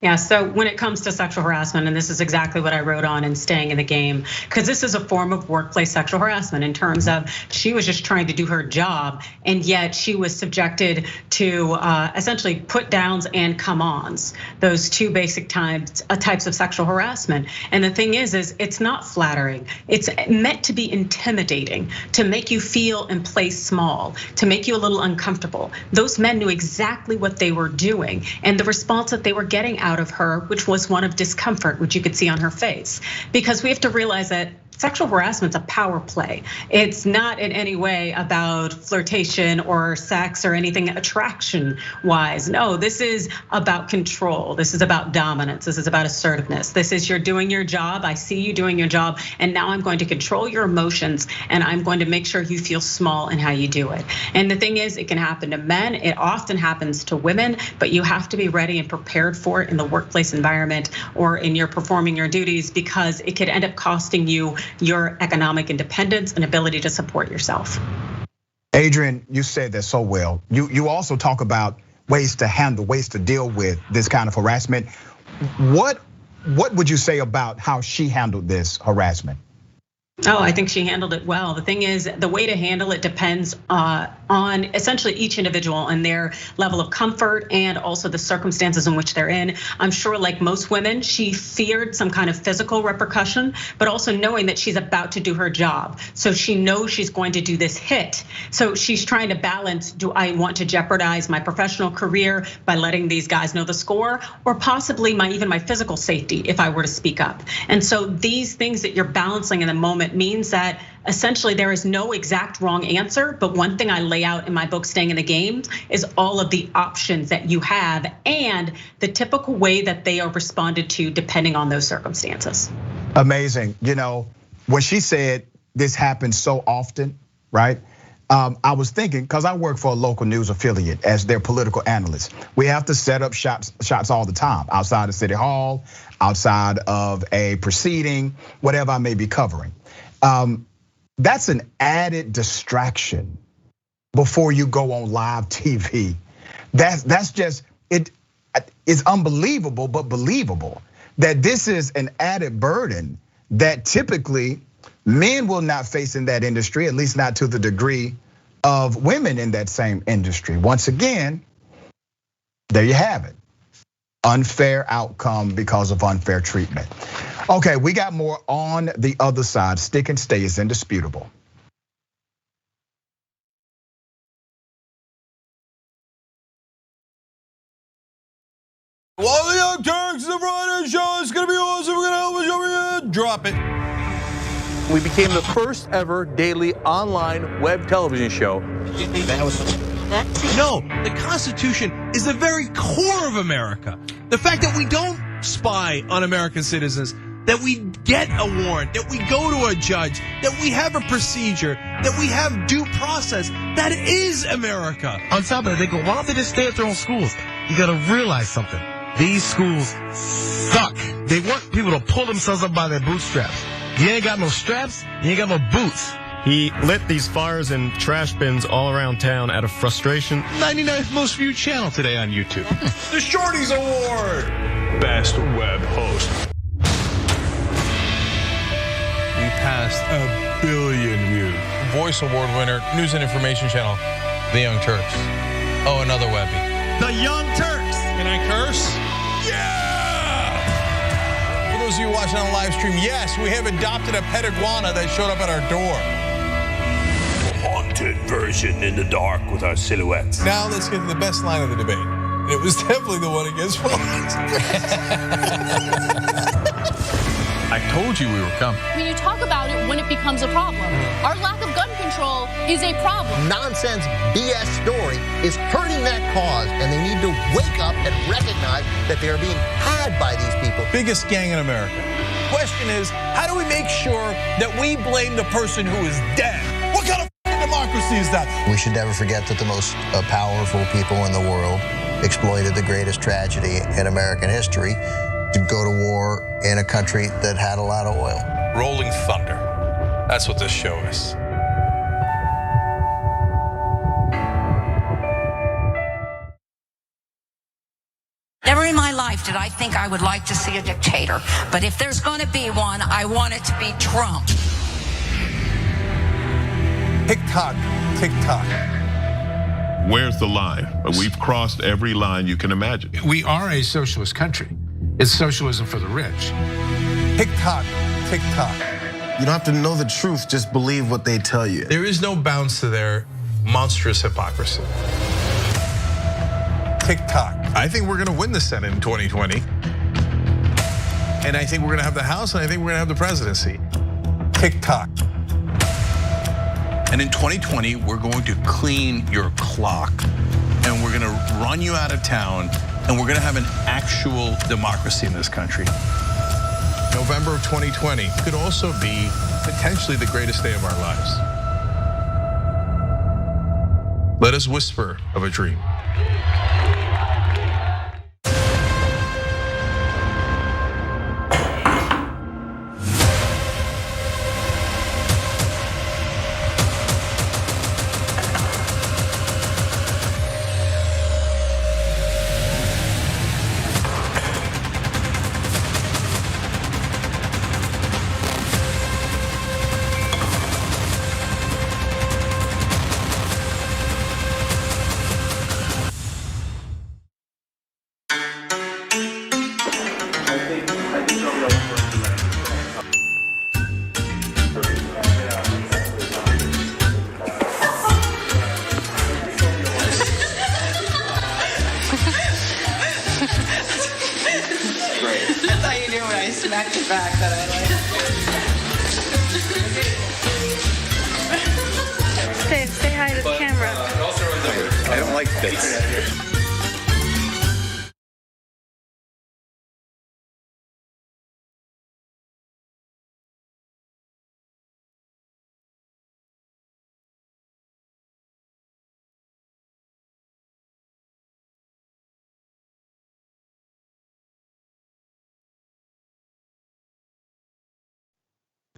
Yeah, so when it comes to sexual harassment, and this is exactly what I wrote on in Staying in the Game, because this is a form of workplace sexual harassment in terms of she was just trying to do her job, and yet she was subjected to essentially put downs and come-ons, those two basic types of sexual harassment. And the thing is it's not flattering. It's meant to be intimidating, to make you feel and play small, to make you a little uncomfortable. Those men knew exactly what they were doing, and the response that they were getting out of her, which was one of discomfort, which you could see on her face. Because we have to realize that sexual harassment's a power play. It's not in any way about flirtation or sex or anything attraction wise. No, this is about control. This is about dominance. This is about assertiveness. This is you're doing your job. I see you doing your job. And now I'm going to control your emotions and I'm going to make sure you feel small in how you do it. And the thing is, it can happen to men. It often happens to women, but you have to be ready and prepared for it in the workplace environment or in your performing your duties, because it could end up costing you your economic independence and ability to support yourself. Adrian, you said that so well. You also talk about ways to handle, ways to deal with this kind of harassment. What would you say about how she handled this harassment? Oh, I think she handled it well. The thing is, the way to handle it depends on essentially each individual and their level of comfort and also the circumstances in which they're in. I'm sure, like most women, she feared some kind of physical repercussion, but also knowing that she's about to do her job. So she knows she's going to do this hit. So she's trying to balance, do I want to jeopardize my professional career by letting these guys know the score, or possibly even my physical safety if I were to speak up? And so these things that you're balancing in the moment means that essentially there is no exact wrong answer, but one thing I lay out in my book, Staying in the Game, is all of the options that you have and the typical way that they are responded to depending on those circumstances. Amazing. When she said this happens so often, right? I was thinking, because I work for a local news affiliate as their political analyst. We have to set up shots all the time, outside of City Hall, outside of a proceeding, whatever I may be covering. That's an added distraction before you go on live TV. That's just, it is unbelievable, but believable that this is an added burden that typically men will not face in that industry, at least not to the degree of women in that same industry. Once again, there you have it. Unfair outcome because of unfair treatment. Okay, we got more on the other side. Stick and stay is indisputable. Well, the Young Turks, the Friday show is gonna be awesome. We're gonna help us over here. Drop it. We became the first ever daily online web television show. No, the Constitution is the very core of America. The fact that we don't spy on American citizens, that we get a warrant, that we go to a judge, that we have a procedure, that we have due process, that is America. On top of that, they go, why don't they just stay at their own schools? You gotta realize something. These schools suck. They want people to pull themselves up by their bootstraps. You ain't got no straps, you ain't got no boots. He lit these fires in trash bins all around town out of frustration. 99th most viewed channel today on YouTube. The Shorties Award. Best web host. We passed 1 billion views. Voice Award winner, News and Information Channel, The Young Turks. Oh, another Webby. The Young Turks. Can I curse? For those of you watching on live stream, yes, we have adopted a pet iguana that showed up at our door. Haunted version in the dark with our silhouettes. Now let's get to the best line of the debate. It was definitely the one against Flynn. I told you we were coming. When you talk about it, when it becomes a problem. Our lack of gun control is a problem. Nonsense BS story is hurting that cause, and they need to wake up and recognize that they are being had by these people. Biggest gang in America. Question is, how do we make sure that we blame the person who is dead? What kind of democracy is that? We should never forget that the most powerful people in the world exploited the greatest tragedy in American history to go to war in a country that had a lot of oil. Rolling thunder. That's what this show is. Never in my life did I think I would like to see a dictator. But if there's going to be one, I want it to be Trump. Tick-tock, tick-tock. Where's the line? We've crossed every line you can imagine. We are a socialist country. It's socialism for the rich. Tick-tock, tick-tock. You don't have to know the truth, just believe what they tell you. There is no bounds to their monstrous hypocrisy. Tick-tock. I think we're gonna win the Senate in 2020. And I think we're gonna have the House, and I think we're gonna have the presidency. Tick-tock. And in 2020, we're going to clean your clock, and we're gonna run you out of town, and we're gonna have an actual democracy in this country. November of 2020 could also be potentially the greatest day of our lives. Let us whisper of a dream. Smacked it back that I like. Say hi to the camera. I don't like this.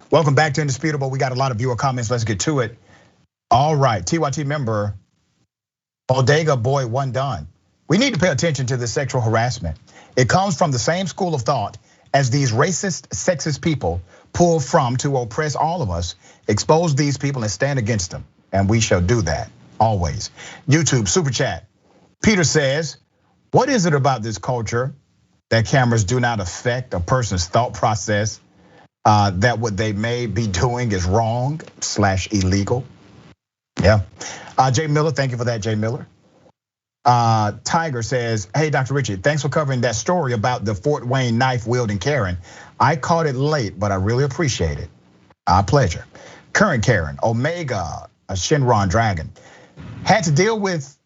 Welcome back to Indisputable. We got a lot of viewer comments. Let's get to it. All right, TYT member, Bodega Boy One Done. We need to pay attention to this sexual harassment. It comes from the same school of thought as these racist, sexist people pull from to oppress all of us. Expose these people and stand against them. And we shall do that, always. YouTube, super chat. Peter says, what is it about this culture that cameras do not affect a person's thought process? That what they may be doing is wrong / illegal. Yeah. Jay Miller, thank you for that, Jay Miller. Tiger says, hey, Dr. Richard, thanks for covering that story about the Fort Wayne knife wielding Karen. I caught it late, but I really appreciate it. Our pleasure. Current Karen, Omega, Shinron Dragon. Had to deal with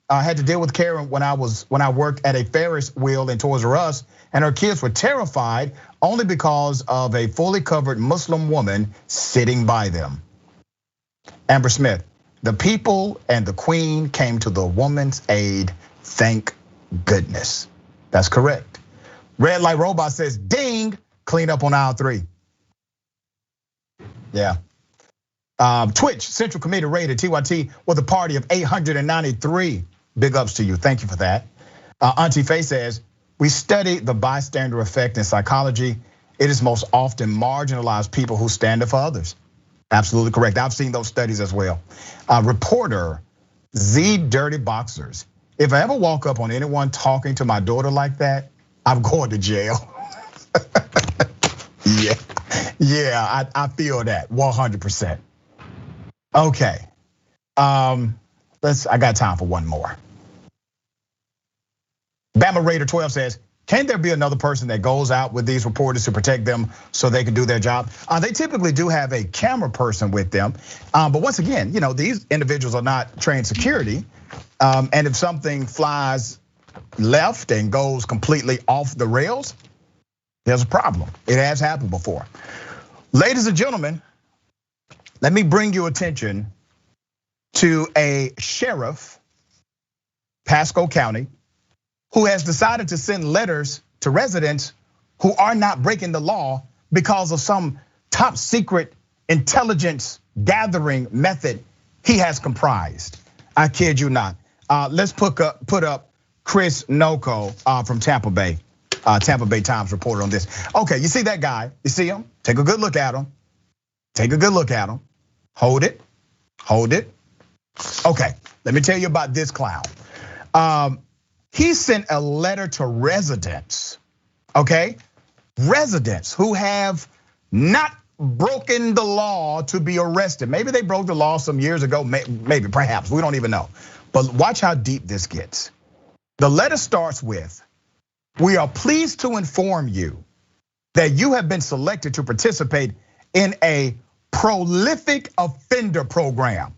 Karen when I worked at a Ferris wheel in Toys R Us, and her kids were terrified only because of a fully covered Muslim woman sitting by them. Amber Smith, the people and the queen came to the woman's aid. Thank goodness. That's correct. Red Light Robot says, ding, clean up on aisle 3. Yeah. Twitch, Central Committee rated TYT with a party of 893. Big ups to you, thank you for that. Auntie Faye says, we study the bystander effect in psychology. It is most often marginalized people who stand up for others. Absolutely correct, I've seen those studies as well. Reporter Z Dirty Boxers. If I ever walk up on anyone talking to my daughter like that, I'm going to jail. Yeah, I feel that 100%. Okay, I got time for one more. Bama Raider 12 says, can there be another person that goes out with these reporters to protect them so they can do their job? They typically do have a camera person with them. But once again, these individuals are not trained security. And if something flies left and goes completely off the rails, there's a problem. It has happened before. Ladies and gentlemen, let me bring your attention to a sheriff, Pasco County, who has decided to send letters to residents who are not breaking the law because of some top secret intelligence gathering method he has comprised. I kid you not. Let's put up Chris Noko from Tampa Bay. Tampa Bay Times reported on this. Okay, you see that guy? You see him? Take a good look at him. Take a good look at him. Hold it. Hold it. Okay, let me tell you about this clown. He sent a letter to residents, okay? Residents who have not broken the law to be arrested. Maybe they broke the law some years ago, maybe, perhaps, we don't even know. But watch how deep this gets. The letter starts with, we are pleased to inform you that you have been selected to participate in a prolific offender program.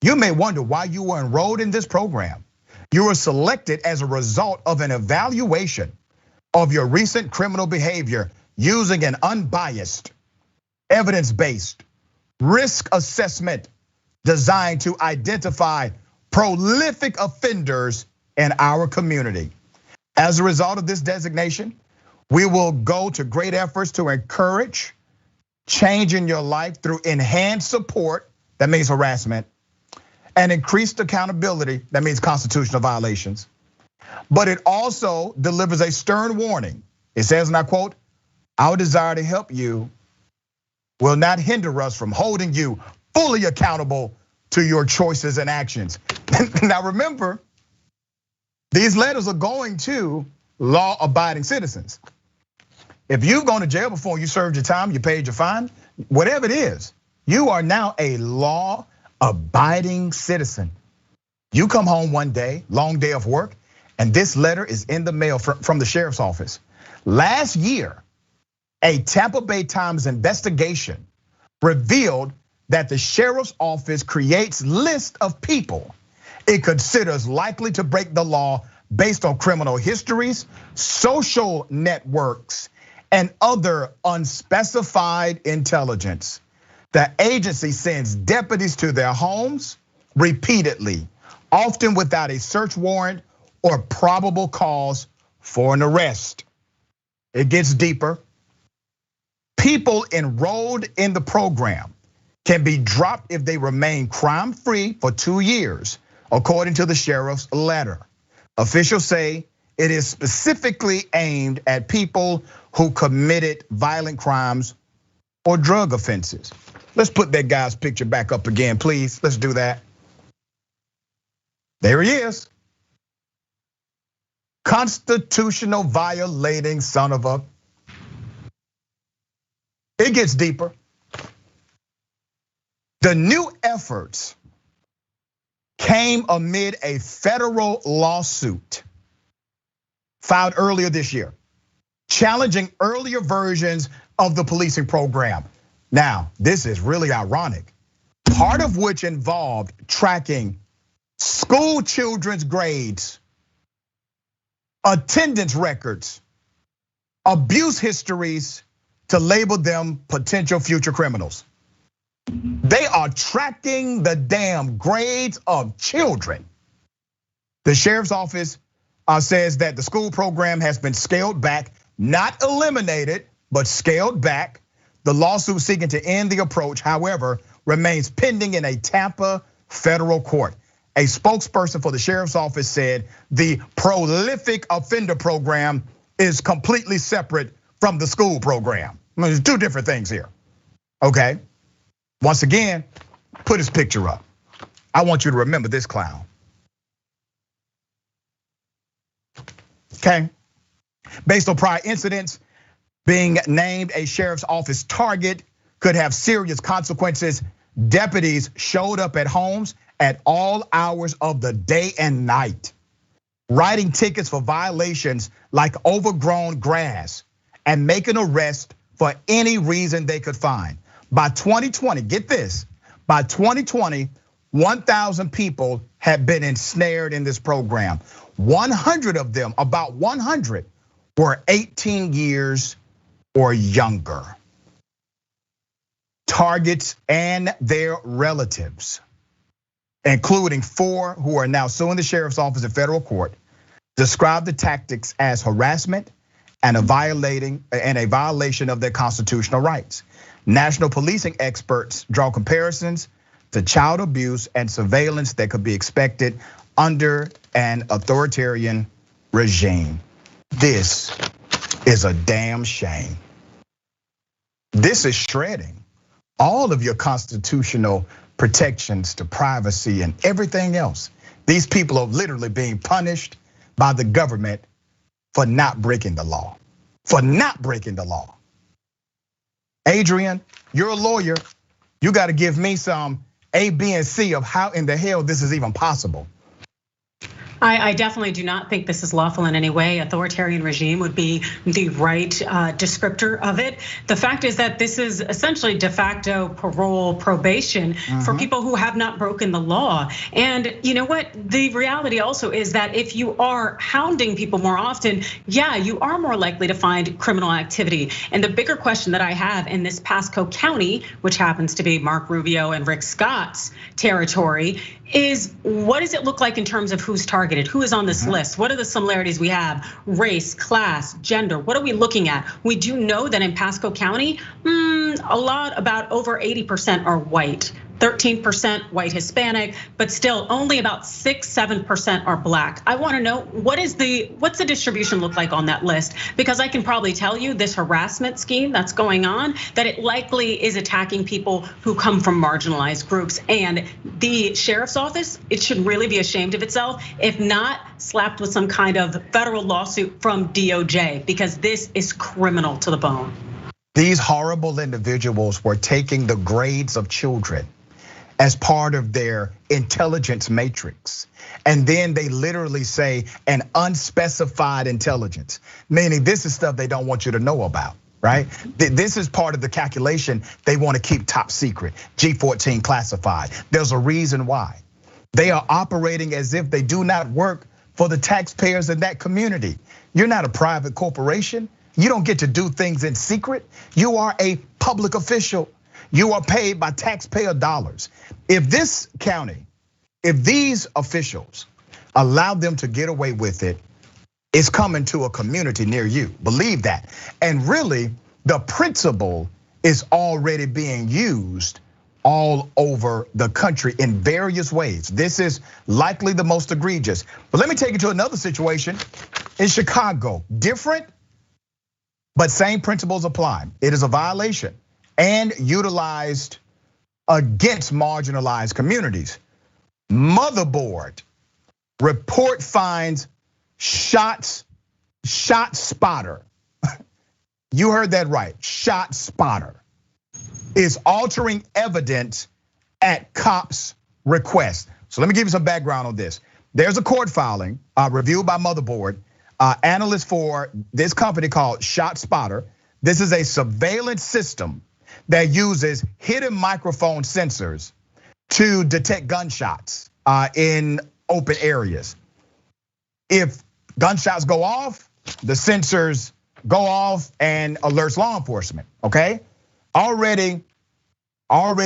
You may wonder why you were enrolled in this program. You were selected as a result of an evaluation of your recent criminal behavior using an unbiased, evidence-based risk assessment designed to identify prolific offenders in our community. As a result of this designation, we will go to great efforts to encourage change in your life through enhanced support, that means harassment, and increased accountability, that means constitutional violations. But it also delivers a stern warning. It says, and I quote, our desire to help you will not hinder us from holding you fully accountable to your choices and actions. Now remember, these letters are going to law-abiding citizens. If you've gone to jail before, you served your time, you paid your fine, whatever it is, you are now a law-abiding citizen. You come home one day, long day of work, and this letter is in the mail from the sheriff's office. Last year, a Tampa Bay Times investigation revealed that the sheriff's office creates lists of people it considers likely to break the law based on criminal histories, social networks, and other unspecified intelligence. The agency sends deputies to their homes repeatedly, often without a search warrant or probable cause for an arrest. It gets deeper. People enrolled in the program can be dropped if they remain crime-free for 2 years, according to the sheriff's letter. Officials say it is specifically aimed at people who committed violent crimes or drug offenses. Let's put that guy's picture back up again, please. Let's do that. There he is. Constitutional violating son of a. It gets deeper. The new efforts came amid a federal lawsuit filed earlier this year, challenging earlier versions of the policing program. Now, this is really ironic, part of which involved tracking school children's grades, attendance records, abuse histories to label them potential future criminals. They are tracking the damn grades of children. The sheriff's office says that the school program has been scaled back, not eliminated, but scaled back. The lawsuit seeking to end the approach, however, remains pending in a Tampa federal court. A spokesperson for the sheriff's office said the prolific offender program is completely separate from the school program. I mean, there's two different things here, okay? Once again, put his picture up. I want you to remember this clown. Okay, based on prior incidents, being named a sheriff's office target could have serious consequences. Deputies showed up at homes at all hours of the day and night, writing tickets for violations like overgrown grass and making arrests for any reason they could find. By 2020, get this, by 2020, 1,000 people had been ensnared in this program. 100 of them, about 100, were 18 years or younger. Targets and their relatives, including 4 who are now suing the sheriff's office in federal court, described the tactics as harassment and a violation of their constitutional rights. National policing experts draw comparisons to child abuse and surveillance that could be expected under an authoritarian regime. This is a damn shame. This is shredding all of your constitutional protections to privacy and everything else. These people are literally being punished by the government for not breaking the law, Adrian, you're a lawyer. You got to give me some A, B, and C of how in the hell this is even possible. I definitely do not think this is lawful in any way. Authoritarian regime would be the right descriptor of it. The fact is that this is essentially de facto parole probation for people who have not broken the law. And you know what? The reality also is that if you are hounding people more often, yeah, you are more likely to find criminal activity. And the bigger question that I have in this Pasco County, which happens to be Mark Rubio and Rick Scott's territory, is what does it look like in terms of who's targeted? Who is on this list? What are the similarities we have? Race, class, gender, what are we looking at? We do know that in Pasco County, about over 80% are white. 13% white Hispanic, but still only about 6-7% are black. I wanna know what's the distribution look like on that list? Because I can probably tell you this harassment scheme that's going on, that it likely is attacking people who come from marginalized groups. And the sheriff's office, it should really be ashamed of itself, if not slapped with some kind of federal lawsuit from DOJ, because this is criminal to the bone. These horrible individuals were taking the grades of children as part of their intelligence matrix. And then they literally say an unspecified intelligence, meaning this is stuff they don't want you to know about, right? This is part of the calculation they want to keep top secret, G14 classified. There's a reason why. They are operating as if they do not work for the taxpayers in that community. You're not a private corporation. You don't get to do things in secret. You are a public official. You are paid by taxpayer dollars. If this county, if these officials allow them to get away with it, it's coming to a community near you. Believe that. And really, the principle is already being used all over the country in various ways. This is likely the most egregious. But let me take you to another situation in Chicago. Different, but same principles apply. It is a violation and utilized against marginalized communities. Motherboard report finds shot spotter. You heard that right, shot spotter is altering evidence at cops' request. So let me give you some background on this. There's a court filing reviewed by Motherboard, analysts for this company called ShotSpotter. This is a surveillance system that uses hidden microphone sensors to detect gunshots in open areas. If gunshots go off, the sensors go off and alerts law enforcement, okay? Already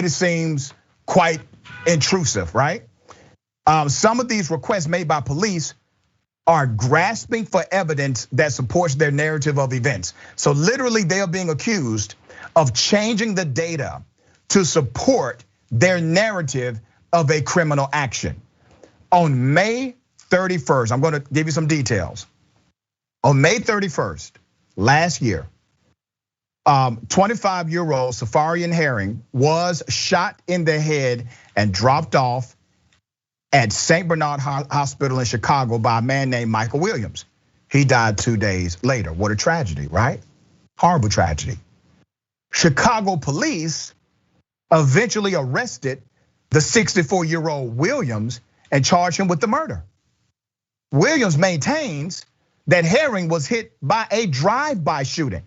seems quite intrusive, right? Some of these requests made by police are grasping for evidence that supports their narrative of events. So literally they are being accused of changing the data to support their narrative of a criminal action. On May 31st, I'm gonna give you some details. On May 31st, last year, 25-year-old Safarian Herring was shot in the head and dropped off at St. Bernard Hospital in Chicago by a man named Michael Williams. He died 2 days later. What a tragedy, right? Horrible tragedy. Chicago police eventually arrested the 64-year-old Williams and charged him with the murder. Williams maintains that Herring was hit by a drive-by shooting.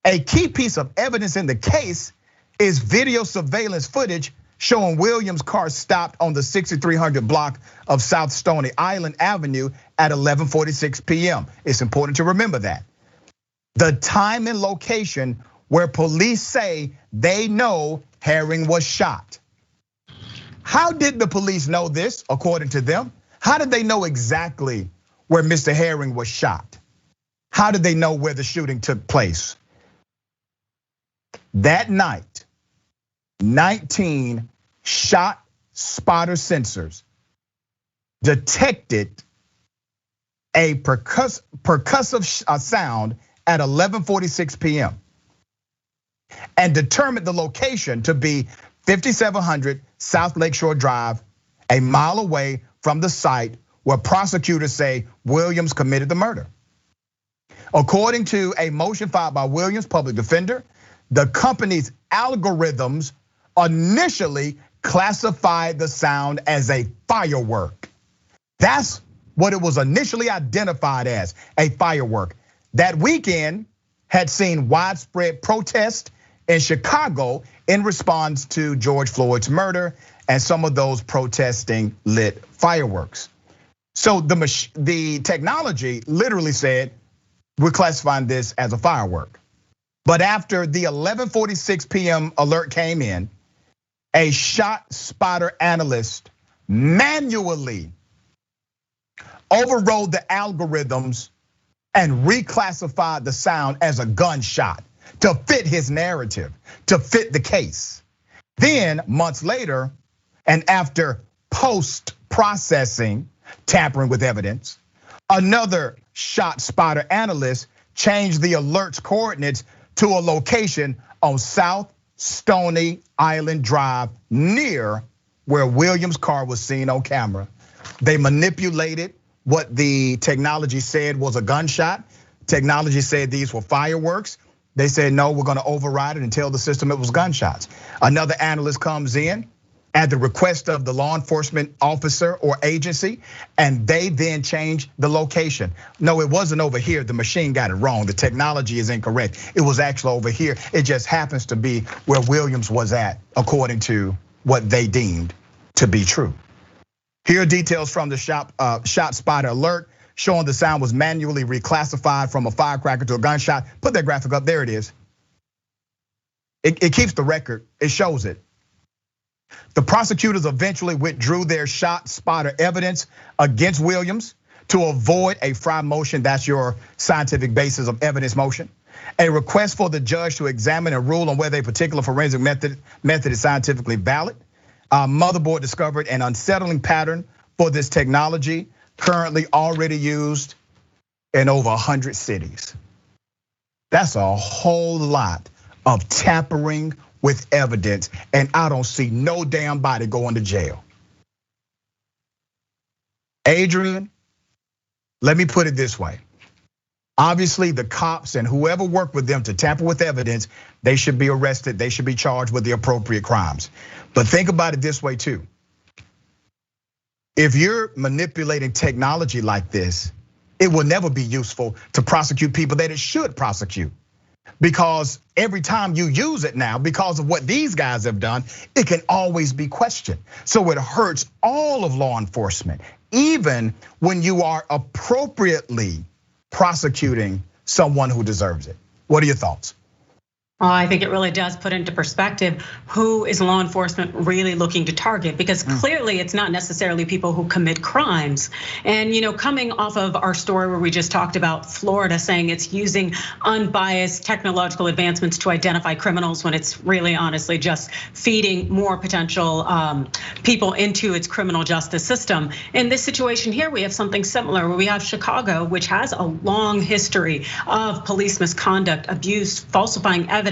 A key piece of evidence in the case is video surveillance footage showing Williams' car stopped on the 6300 block of South Stony Island Avenue at 11:46 p.m. It's important to remember that. The time and location where police say they know Herring was shot. How did the police know this, according to them? How did they know exactly where Mr. Herring was shot? How did they know where the shooting took place? That night, 19 shot spotter sensors detected a percussive sound at 11:46 p.m. and determined the location to be 5700 South Lakeshore Drive, a mile away from the site where prosecutors say Williams committed the murder. According to a motion filed by Williams' public defender, the company's algorithms initially classified the sound as a firework. That's what it was initially identified as, a firework. That weekend had seen widespread protest in Chicago in response to George Floyd's murder, and some of those protesting lit fireworks. So the technology literally said, we're classifying this as a firework. But after the 11:46 p.m. alert came in, a shot spotter analyst manually overrode the algorithms and reclassified the sound as a gunshot to fit his narrative, to fit the case. Then months later, and after post-processing, tampering with evidence, another shot spotter analyst changed the alert's coordinates to a location on South Stony Island Drive near where Williams' car was seen on camera. They manipulated what the technology said was a gunshot. Technology said these were fireworks. They said, no, we're gonna override it and tell the system it was gunshots. Another analyst comes in at the request of the law enforcement officer or agency, and they then change the location. No, it wasn't over here. The machine got it wrong. The technology is incorrect. It was actually over here. It just happens to be where Williams was at, according to what they deemed to be true. Here are details from the shot spotter alert showing the sound was manually reclassified from a firecracker to a gunshot. Put that graphic up, there it is. It keeps the record, it shows it. The prosecutors eventually withdrew their shot spotter evidence against Williams to avoid a Fry motion. That's your scientific basis of evidence motion. A request for the judge to examine and rule on whether a particular forensic method is scientifically valid. Motherboard discovered an unsettling pattern for this technology, currently already used in over 100 cities. That's a whole lot of tampering with evidence, and I don't see no damn body going to jail. Adrian, let me put it this way. Obviously, the cops and whoever worked with them to tamper with evidence, they should be arrested, they should be charged with the appropriate crimes. But think about it this way too. If you're manipulating technology like this, it will never be useful to prosecute people that it should prosecute. Because every time you use it now, because of what these guys have done, it can always be questioned. So it hurts all of law enforcement, even when you are appropriately prosecuting someone who deserves it. What are your thoughts? I think it really does put into perspective who is law enforcement really looking to target, because clearly it's not necessarily people who commit crimes. And coming off of our story where we just talked about Florida saying it's using unbiased technological advancements to identify criminals when it's really honestly just feeding more potential people into its criminal justice system. In this situation here, we have something similar where we have Chicago, which has a long history of police misconduct, abuse, falsifying evidence.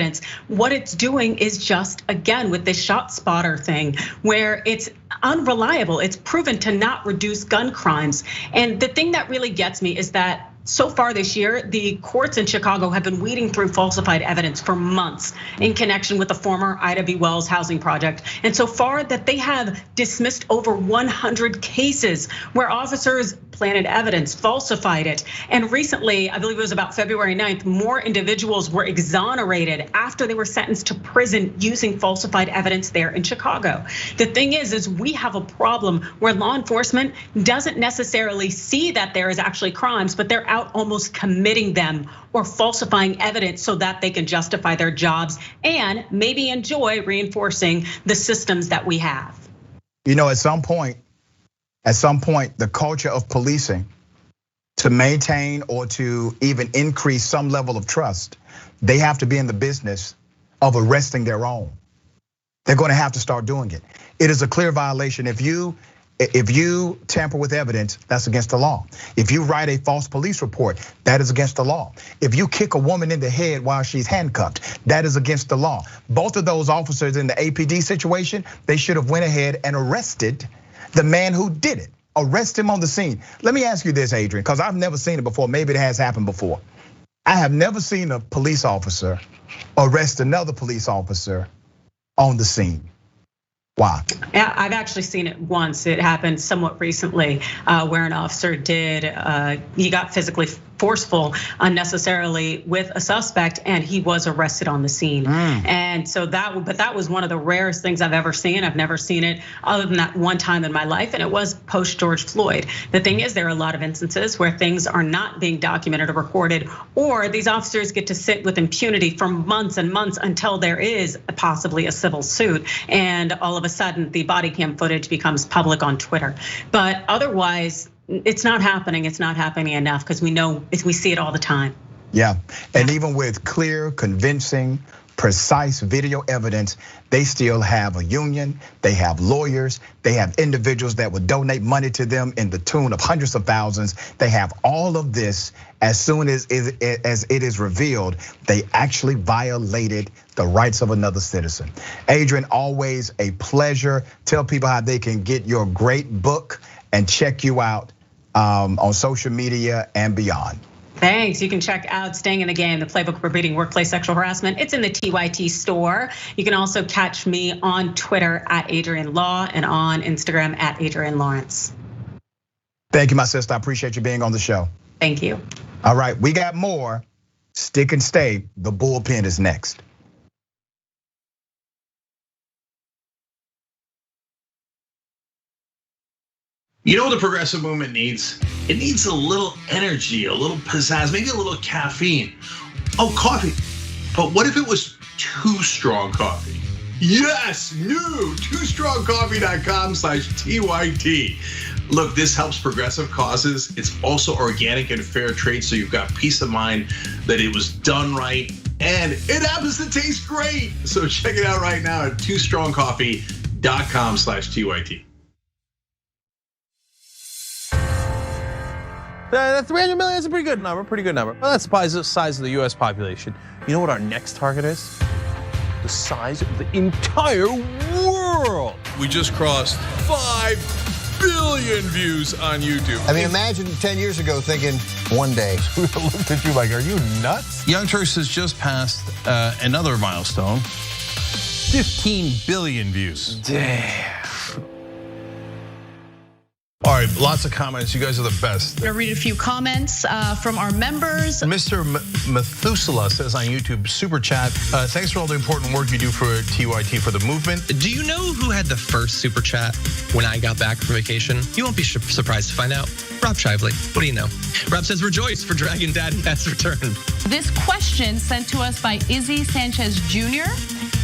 What it's doing is just, again, with this shot spotter thing, where it's unreliable. It's proven to not reduce gun crimes. And the thing that really gets me is that so far this year, the courts in Chicago have been weeding through falsified evidence for months in connection with the former Ida B. Wells housing project. And so far that they have dismissed over 100 cases where officers planted evidence, falsified it. And recently, I believe it was about February 9th, more individuals were exonerated after they were sentenced to prison using falsified evidence there in Chicago. The thing is we have a problem where law enforcement doesn't necessarily see that there is actually crimes, but they're out almost committing them or falsifying evidence so that they can justify their jobs and maybe enjoy reinforcing the systems that we have. At some point, the culture of policing, to maintain or to even increase some level of trust, they have to be in the business of arresting their own. They're going to have to start doing it. It is a clear violation. If you tamper with evidence, that's against the law. If you write a false police report, that is against the law. If you kick a woman in the head while she's handcuffed, that is against the law. Both of those officers in the APD situation, they should have went ahead and arrested the man who did it. Arrest him on the scene. Let me ask you this, Adrian, because I've never seen it before. Maybe it has happened before. I have never seen a police officer arrest another police officer on the scene. Why? Yeah, I've actually seen it once. It happened somewhat recently where an officer he got physically forceful unnecessarily with a suspect and he was arrested on the scene. And so that was one of the rarest things I've ever seen. I've never seen it other than that one time in my life, and it was post George Floyd. The thing is, there are a lot of instances where things are not being documented or recorded, or these officers get to sit with impunity for months and months until there is possibly a civil suit, and all of a sudden the body cam footage becomes public on Twitter. But otherwise, it's not happening. It's not happening enough because we see it all the time. Yeah, and even with clear, convincing, precise video evidence, they still have a union, they have lawyers, they have individuals that would donate money to them in the tune of hundreds of thousands. They have all of this. As soon as it is revealed, they actually violated the rights of another citizen. Adrian, always a pleasure. Tell people how they can get your great book and check you out on social media and beyond. Thanks. You can check out Staying in the Game, the playbook for beating workplace sexual harassment. It's in the TYT store. You can also catch me on Twitter at Adrian Law and on Instagram at Adrian Lawrence. Thank you, my sister. I appreciate you being on the show. Thank you. All right, we got more. Stick and stay. The bullpen is next. You know what the progressive movement needs? It needs a little energy, a little pizzazz, maybe a little caffeine. Oh, coffee. But what if it was Too Strong Coffee? Yes, new TooStrongCoffee.com/TYT. Look, this helps progressive causes. It's also organic and fair trade, so you've got peace of mind that it was done right, and it happens to taste great. So check it out right now at twostrongcoffee.com/TYT. That 300 million is a pretty good number, Well, that's the size of the US population. You know what our next target is? The size of the entire world. We just crossed 5 billion views on YouTube. I mean, imagine 10 years ago thinking one day. We looked at you like, are you nuts? Young Turks has just passed another milestone, 15 billion views. Damn. All right, lots of comments. You guys are the best. I'm gonna read a few comments from our members. Mr. Methuselah says on YouTube, super chat, thanks for all the important work you do for TYT for the movement. Do you know who had the first super chat when I got back from vacation? You won't be surprised to find out. Rob Shively. What do you know? Rob says, rejoice, for Dragon Daddy has returned. This question sent to us by Izzy Sanchez Jr.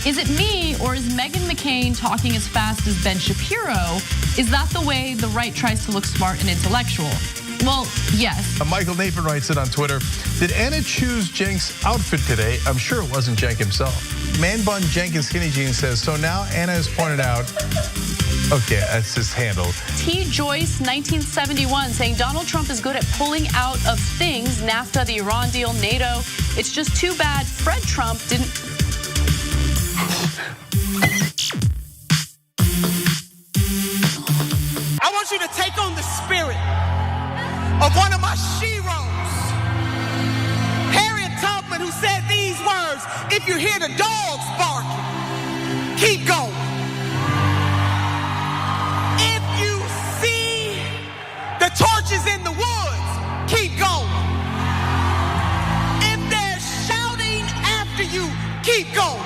Is it me, or is Meghan McCain talking as fast as Ben Shapiro? Is that the way the right tries to look smart and intellectual? Well, yes. Michael Nathan writes it on Twitter. Did Anna choose Cenk's outfit today? I'm sure it wasn't Cenk himself. Man Bun Jenkins Skinny Jeans says, so now Anna has pointed out, okay, that's his handle. T. Joyce, 1971, saying Donald Trump is good at pulling out of things, NAFTA, the Iran deal, NATO. It's just too bad Fred Trump didn't. I want you to take on the spirit of one of my sheroes, Harriet Tubman, who said these words: if you hear the dogs barking, keep going. If you see the torches in the woods, keep going. If they're shouting after you, keep going.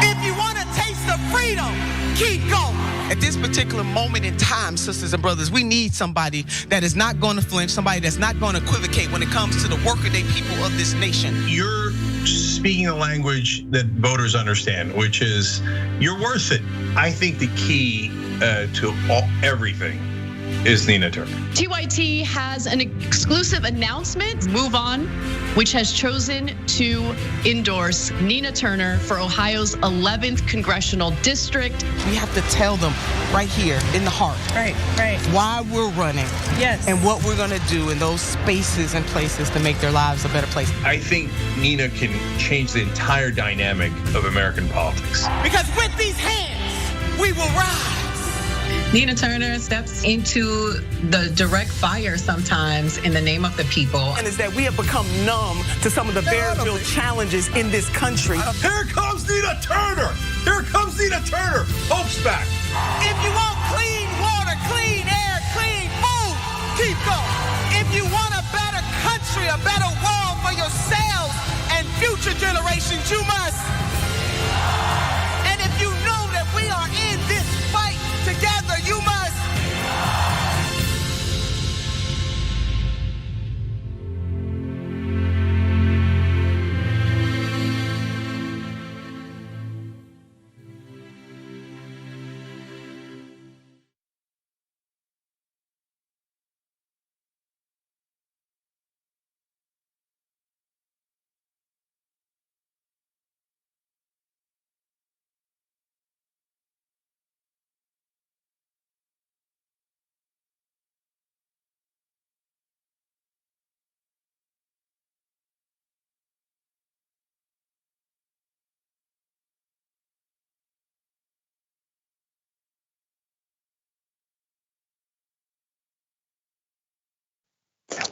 If you want to taste the freedom, keep going. At this particular moment in time, sisters and brothers, we need somebody that is not going to flinch, somebody that's not going to equivocate when it comes to the workaday people of this nation. You're speaking a language that voters understand, which is you're worth it. I think the key to everything is Nina Turner. TYT has an exclusive announcement, Move On, which has chosen to endorse Nina Turner for Ohio's 11th congressional district. We have to tell them right here in the heart. Right. Why we're running. Yes. And what we're gonna do in those spaces and places to make their lives a better place. I think Nina can change the entire dynamic of American politics. Because with these hands, we will rise. Nina Turner steps into the direct fire sometimes in the name of the people. And is that we have become numb to some of the very real challenges in this country. Here comes Nina Turner. Here comes Nina Turner. Hope's back. If you want clean water, clean air, clean food, keep going. If you want a better country, a better world for yourselves and future generations, you must. And if you know that we are in this fight together, you must.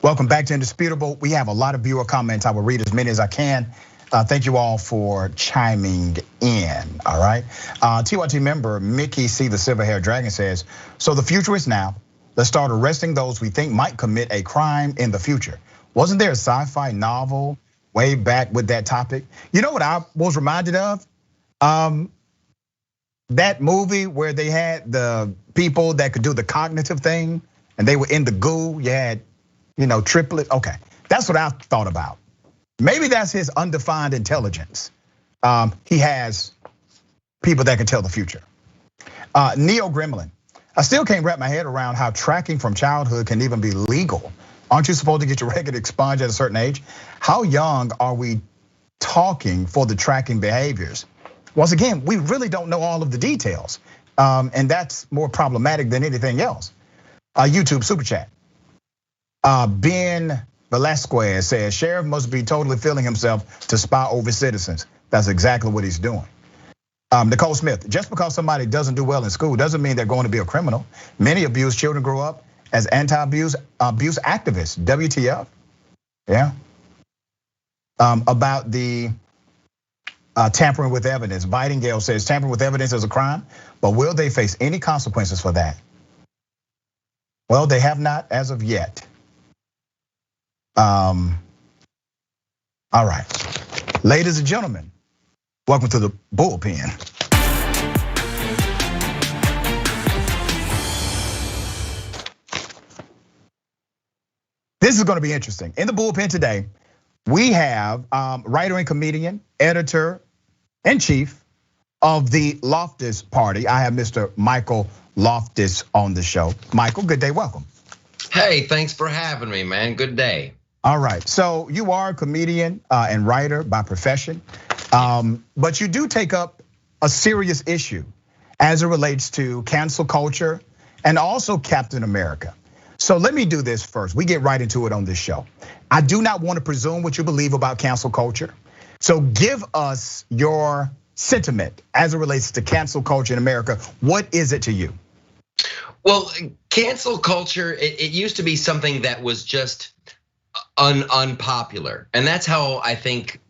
Welcome back to Indisputable. We have a lot of viewer comments. I will read as many as I can. Thank you all for chiming in, all right? TYT member Mickey C. the Silver-Haired Dragon says, so the future is now. Let's start arresting those we think might commit a crime in the future. Wasn't there a sci-fi novel way back with that topic? You know what I was reminded of? That movie where they had the people that could do the cognitive thing and they were in the goo, you had, triplet, okay. That's what I thought about. Maybe that's his undefined intelligence. He has people that can tell the future. Neo Gremlin, I still can't wrap my head around how tracking from childhood can even be legal. Aren't you supposed to get your record expunged at a certain age? How young are we talking for the tracking behaviors? Once again, we really don't know all of the details. And that's more problematic than anything else. YouTube super chat. Ben Velasquez says, sheriff must be totally feeling himself to spy over citizens. That's exactly what he's doing. Nicole Smith, just because somebody doesn't do well in school doesn't mean they're going to be a criminal. Many abused children grow up as anti-abuse activists. WTF? Yeah. About the tampering with evidence. Bidingale says tampering with evidence is a crime, but will they face any consequences for that? Well, they have not as of yet. All right, ladies and gentlemen, welcome to the bullpen. This is going to be interesting. In the bullpen today, we have writer and comedian, editor-in-chief of the Loftus Party. I have Mr. Michael Loftus on the show. Michael, good day, welcome. Hey, thanks for having me, man. Good day. All right, so you are a comedian and writer by profession, but you do take up a serious issue as it relates to cancel culture and also Captain America. So let me do this first. We get right into it on this show. I do not want to presume what you believe about cancel culture. So give us your sentiment as it relates to cancel culture in America. What is it to you? Well, cancel culture, it used to be something that was just unpopular. And that's how I think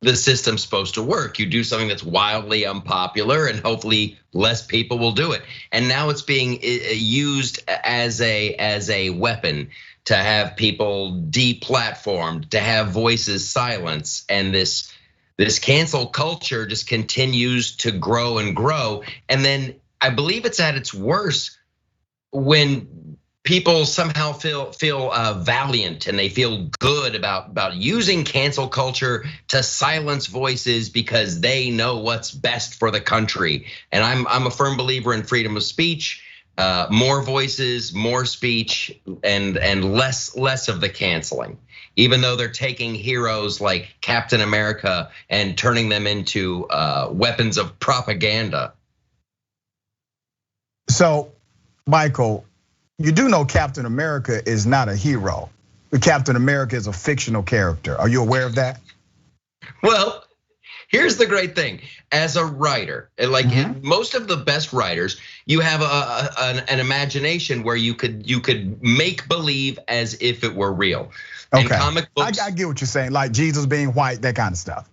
the system's supposed to work. You do something that's wildly unpopular and hopefully less people will do it. And now it's being used as a weapon to have people deplatformed, to have voices silenced. And this cancel culture just continues to grow and grow. And then I believe it's at its worst when people somehow feel valiant and they feel good about using cancel culture to silence voices because they know what's best for the country. And I'm a firm believer in freedom of speech, more voices, more speech, and less of the canceling. Even though they're taking heroes like Captain America and turning them into weapons of propaganda. So, Michael, you do know Captain America is not a hero. Captain America is a fictional character. Are you aware of that? Well, here's the great thing. As a writer, like most of the best writers, you have an imagination where you could make believe as if it were real. Okay, and comic books, I get what you're saying, like Jesus being white, that kind of stuff.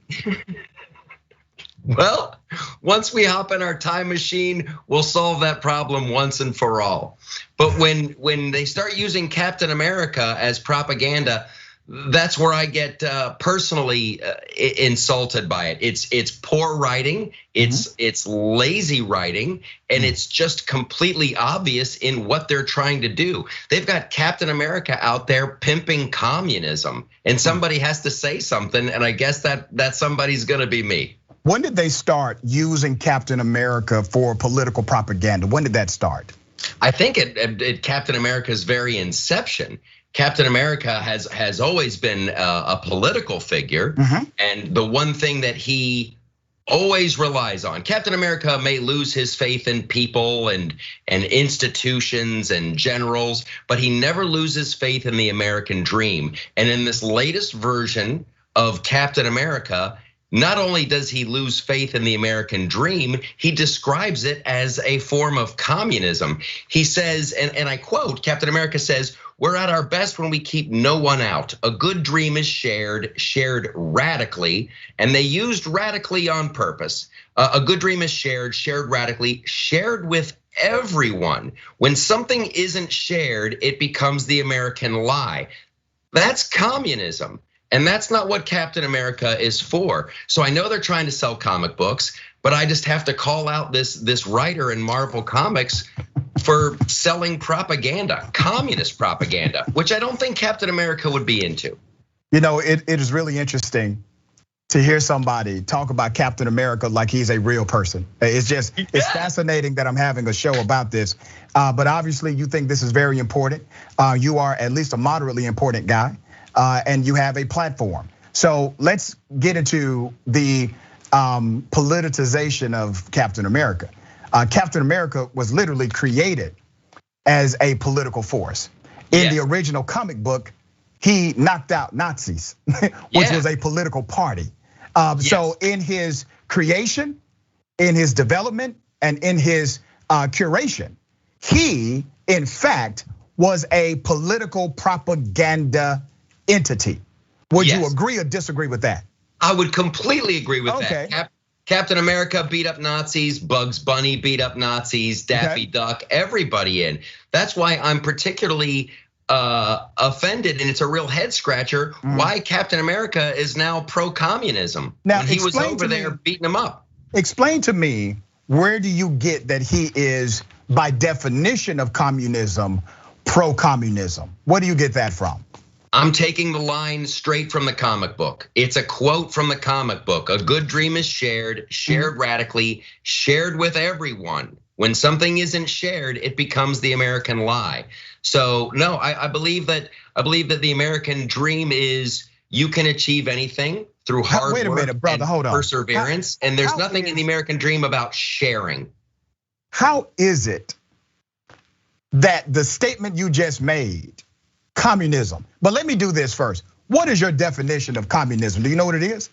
Well, once we hop in our time machine, we'll solve that problem once and for all. But when they start using Captain America as propaganda, that's where I get personally insulted by it. It's poor writing, it's lazy writing, and it's just completely obvious in what they're trying to do. They've got Captain America out there pimping communism, and somebody has to say something, and I guess that somebody's gonna be me. When did they start using Captain America for political propaganda? When did that start? I think at Captain America's very inception. Captain America has always been a political figure, and the one thing that he always relies on. Captain America may lose his faith in people and institutions and generals, but he never loses faith in the American dream. And in this latest version of Captain America, not only does he lose faith in the American dream, he describes it as a form of communism. He says, and I quote, Captain America says, "We're at our best when we keep no one out. A good dream is shared radically," and they used radically on purpose. A good dream is shared radically, shared with everyone. When something isn't shared, it becomes the American lie. That's communism. And that's not what Captain America is for. So I know they're trying to sell comic books, but I just have to call out this writer in Marvel Comics for selling propaganda, communist propaganda, which I don't think Captain America would be into. You know, it is really interesting to hear somebody talk about Captain America like he's a real person. It's fascinating that I'm having a show about this. But obviously you think this is very important. You are at least a moderately important guy, and you have a platform. So let's get into the politicization of Captain America. Captain America was literally created as a political force. In the original comic book, he knocked out Nazis, which was a political party. So in his creation, in his development, and in his curation, he, in fact, was a political propaganda entity. Would you agree or disagree with that? I would completely agree with that. Captain America beat up Nazis, Bugs Bunny beat up Nazis, Daffy Duck, everybody in. That's why I'm particularly offended, and it's a real head scratcher, why Captain America is now pro-communism. Now, when he was over there beating them up. Explain to me, where do you get that he is, by definition of communism, pro-communism? Where do you get that from? I'm taking the line straight from the comic book. It's a quote from the comic book. A good dream is shared radically, shared with everyone. When something isn't shared, it becomes the American lie. So no, I believe that the American dream is you can achieve anything through hard work and perseverance. And there's nothing in the American dream about sharing. How is it that the statement you just made, communism, but let me do this first. What is your definition of communism? Do you know what it is?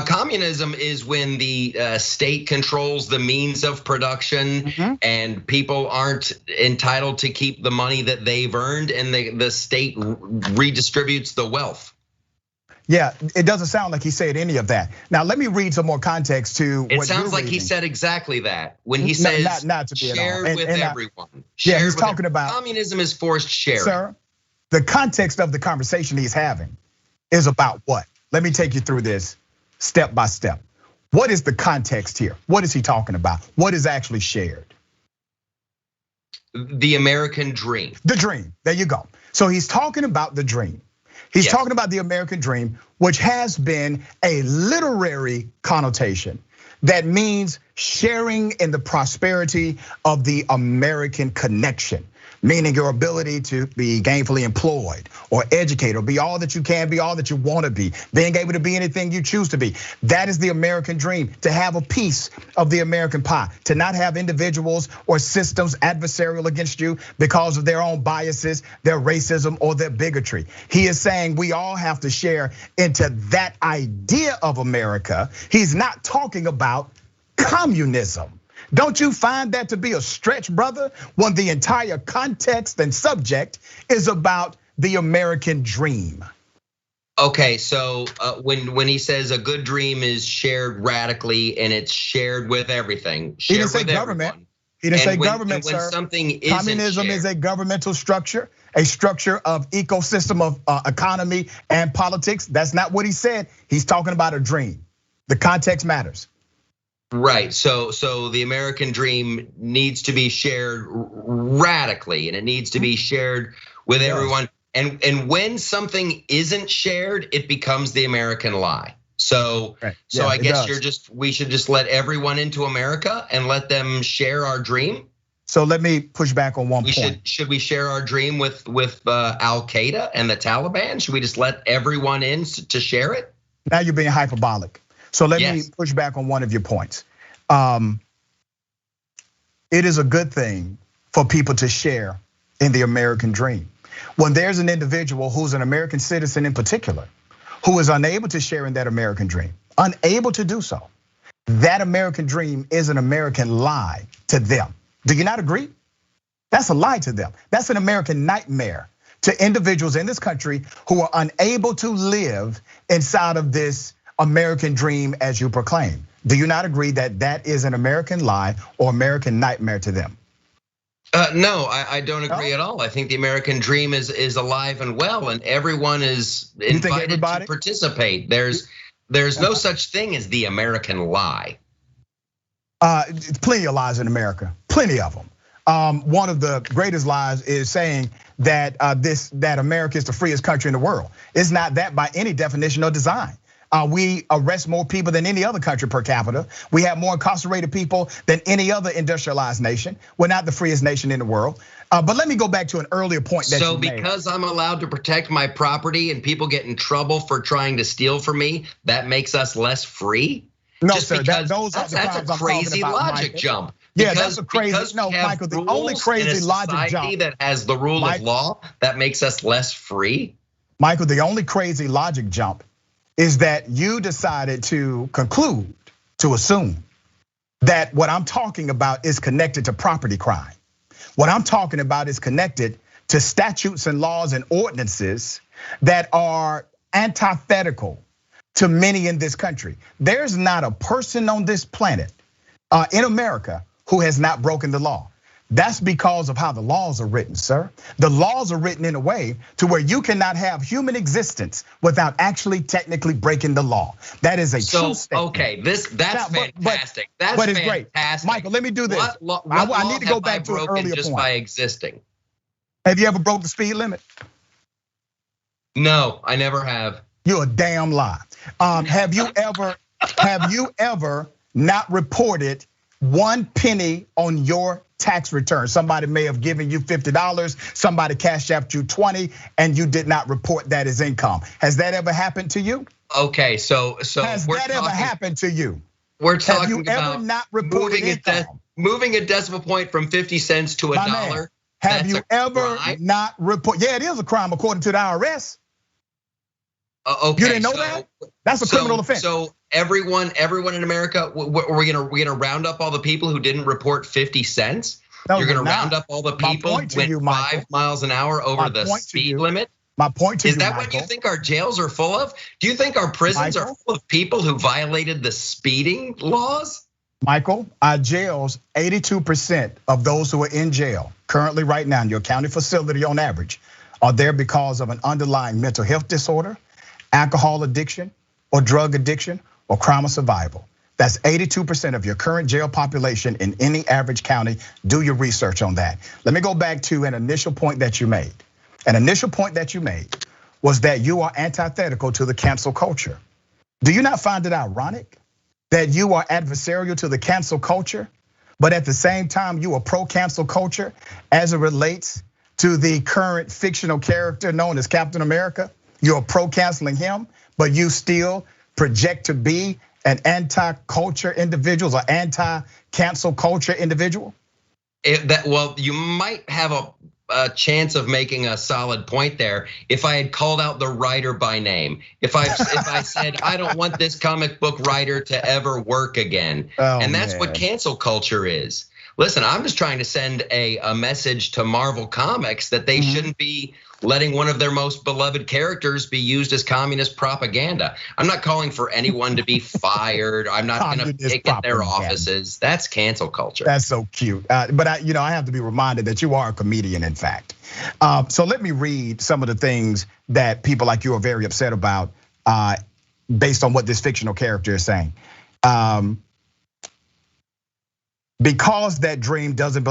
Communism is when the state controls the means of production and people aren't entitled to keep the money that they've earned, and the state redistributes the wealth. Yeah, it doesn't sound like he said any of that. Now let me read some more context to it. It sounds like he said exactly that when he says not to be shared with everyone. Yeah, he's talking about communism is forced sharing. Sir, the context of the conversation he's having is about what? Let me take you through this step by step. What is the context here? What is he talking about? What is actually shared? The American dream. The dream, there you go. So he's talking about the dream. He's talking about the American dream, which has been a literary connotation that means sharing in the prosperity of the American connection, meaning your ability to be gainfully employed or educated or be all that you can be, all that you want to be, being able to be anything you choose to be. That is the American dream, to have a piece of the American pie, to not have individuals or systems adversarial against you because of their own biases, their racism, or their bigotry. He is saying we all have to share into that idea of America. He's not talking about communism. Don't you find that to be a stretch, brother, when the entire context and subject is about the American dream? Okay, so when he says a good dream is shared radically and it's shared with everything, he didn't say government. He didn't say government, sir. When something isn't communism shared, is a governmental structure, a structure of ecosystem of economy and politics. That's not what he said. He's talking about a dream. The context matters. Right, so the American dream needs to be shared radically, and it needs to be shared with everyone. And when something isn't shared, it becomes the American lie. So I guess we should just let everyone into America and let them share our dream. So let me push back on one point. Should we share our dream with Al Qaeda and the Taliban? Should we just let everyone in to share it? Now you're being hyperbolic. So let me push back on one of your points. It is a good thing for people to share in the American dream. When there's an individual who's an American citizen in particular, who is unable to share in that American dream, unable to do so, that American dream is an American lie to them. Do you not agree? That's a lie to them. That's an American nightmare to individuals in this country who are unable to live inside of this American dream as you proclaim. Do you not agree that that is an American lie or American nightmare to them? No, I don't agree at all. I think the American dream is alive and well, and everyone is invited to participate. There's no such thing as the American lie. Plenty of lies in America, plenty of them. One of the greatest lies is saying that that America is the freest country in the world. It's not that by any definition or design. We arrest more people than any other country per capita. We have more incarcerated people than any other industrialized nation. We're not the freest nation in the world. But let me go back to an earlier point that you made. So because I'm allowed to protect my property and people get in trouble for trying to steal from me, that makes us less free? No, Just sir, because those are the that's crimes a I'm crazy talking about, logic Michael. jump. Yeah, Because, that's a crazy, no, Michael, the only crazy logic jump that has the rule of law, that makes us less free. Michael, the only crazy logic jump is that you decided to conclude, to assume that what I'm talking about is connected to property crime. What I'm talking about is connected to statutes and laws and ordinances that are antithetical to many in this country. There's not a person on this planet, in America, who has not broken the law. That's because of how the laws are written, sir. The laws are written in a way to where you cannot have human existence without actually technically breaking the law. That is a true statement. Okay, that's fantastic. That's but it's fantastic. great. Michael, let me do this. What I need to go have back to an earlier just point. by existing. Have you ever broke the speed limit? No, I never have. You're a damn lie. Have you ever not reported 1 penny on your tax return? Somebody may have given you $50, somebody cashed out you 20, and you did not report that as income. Has that ever happened to you? Okay, so has that ever happened to you? We're talking have you about ever not reported income? Moving a decimal point from 50 cents to $1. Man, have you ever not report? Yeah, it is a crime according to the IRS. Okay, you didn't know that? That's a criminal offense. So everyone in America, we're gonna round up all the people who didn't report 50 cents. No, you're gonna not. round up all the people who went 5 miles an hour over the speed limit. My point to you, is that Michael, what you think our jails are full of? Do you think our prisons are full of people who violated the speeding laws? Michael, our jails, 82% of those who are in jail currently right now in your county facility on average are there because of an underlying mental health disorder, alcohol addiction, or drug addiction, or crime of survival. That's 82% of your current jail population in any average county. Do your research on that. Let me go back to an initial point that you made. An initial point that you made was that you are antithetical to the cancel culture. Do you not find it ironic that you are adversarial to the cancel culture, but at the same time you are pro-cancel culture as it relates to the current fictional character known as Captain America? You're pro-canceling him, but you still project to be an anti-culture individual or anti-cancel culture individual? Well, you might have a chance of making a solid point there if I had called out the writer by name. If I said I don't want this comic book writer to ever work again, and that's what cancel culture is. Listen, I'm just trying to send a message to Marvel Comics that they shouldn't be letting one of their most beloved characters be used as communist propaganda. I'm not calling for anyone to be fired. I'm not gonna picket their offices. That's cancel culture. That's so cute. But I have to be reminded that you are a comedian, in fact. So let me read some of the things that people like you are very upset about based on what this fictional character is saying. Because that dream doesn't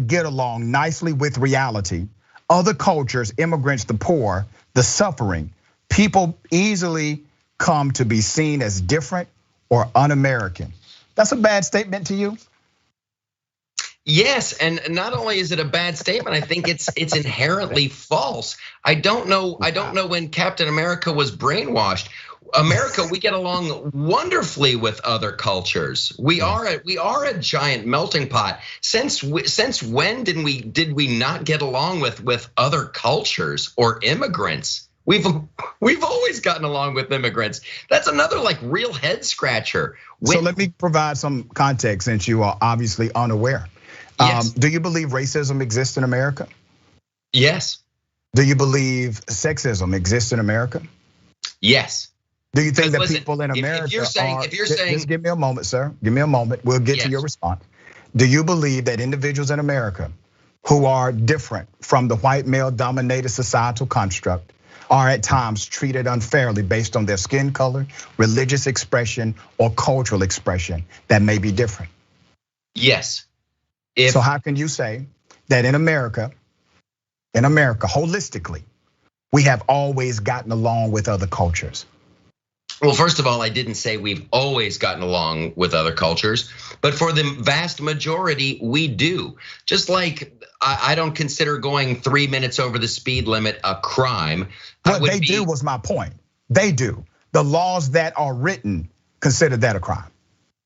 get along nicely with reality, other cultures, immigrants, the poor, the suffering, people easily come to be seen as different or un-American. That's a bad statement to you? Yes, and not only is it a bad statement, I think it's inherently false. I don't know when Captain America was brainwashed. America, we get along wonderfully with other cultures. We are a giant melting pot. Since when did we not get along with other cultures or immigrants? We've always gotten along with immigrants. That's another real head scratcher. So let me provide some context since you are obviously unaware. Yes. Do you believe racism exists in America? Yes. Do you believe sexism exists in America? Yes. Do you think that people in America if you're saying, just give me a moment, sir. Give me a moment. We'll get to your response. Do you believe that individuals in America who are different from the white male-dominated societal construct are at times treated unfairly based on their skin color, religious expression, or cultural expression that may be different? Yes. So how can you say that in America, holistically, we have always gotten along with other cultures? Well, first of all, I didn't say we've always gotten along with other cultures, but for the vast majority, we do. Just like I don't consider going 3 minutes over the speed limit a crime. What they do was my point. They do. The laws that are written consider that a crime.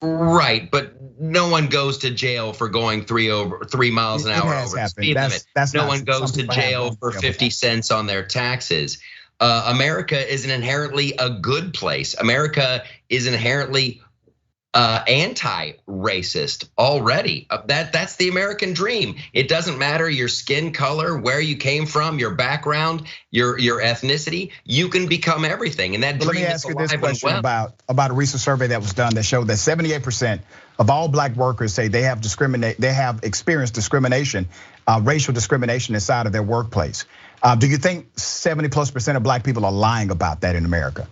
Right, but no one goes to jail for going 3 miles an hour over the speed limit. No one goes to jail for 50 cents on their taxes. America is an inherently a good place. America is inherently anti-racist already. That's the American dream. It doesn't matter your skin color, where you came from, your background, your ethnicity. You can become everything, and that dream is alive and well. Let me ask you this question about a recent survey that was done that showed that 78% of all black workers say they have experienced discrimination, racial discrimination inside of their workplace. Do you think 70+% of black people are lying about that in America?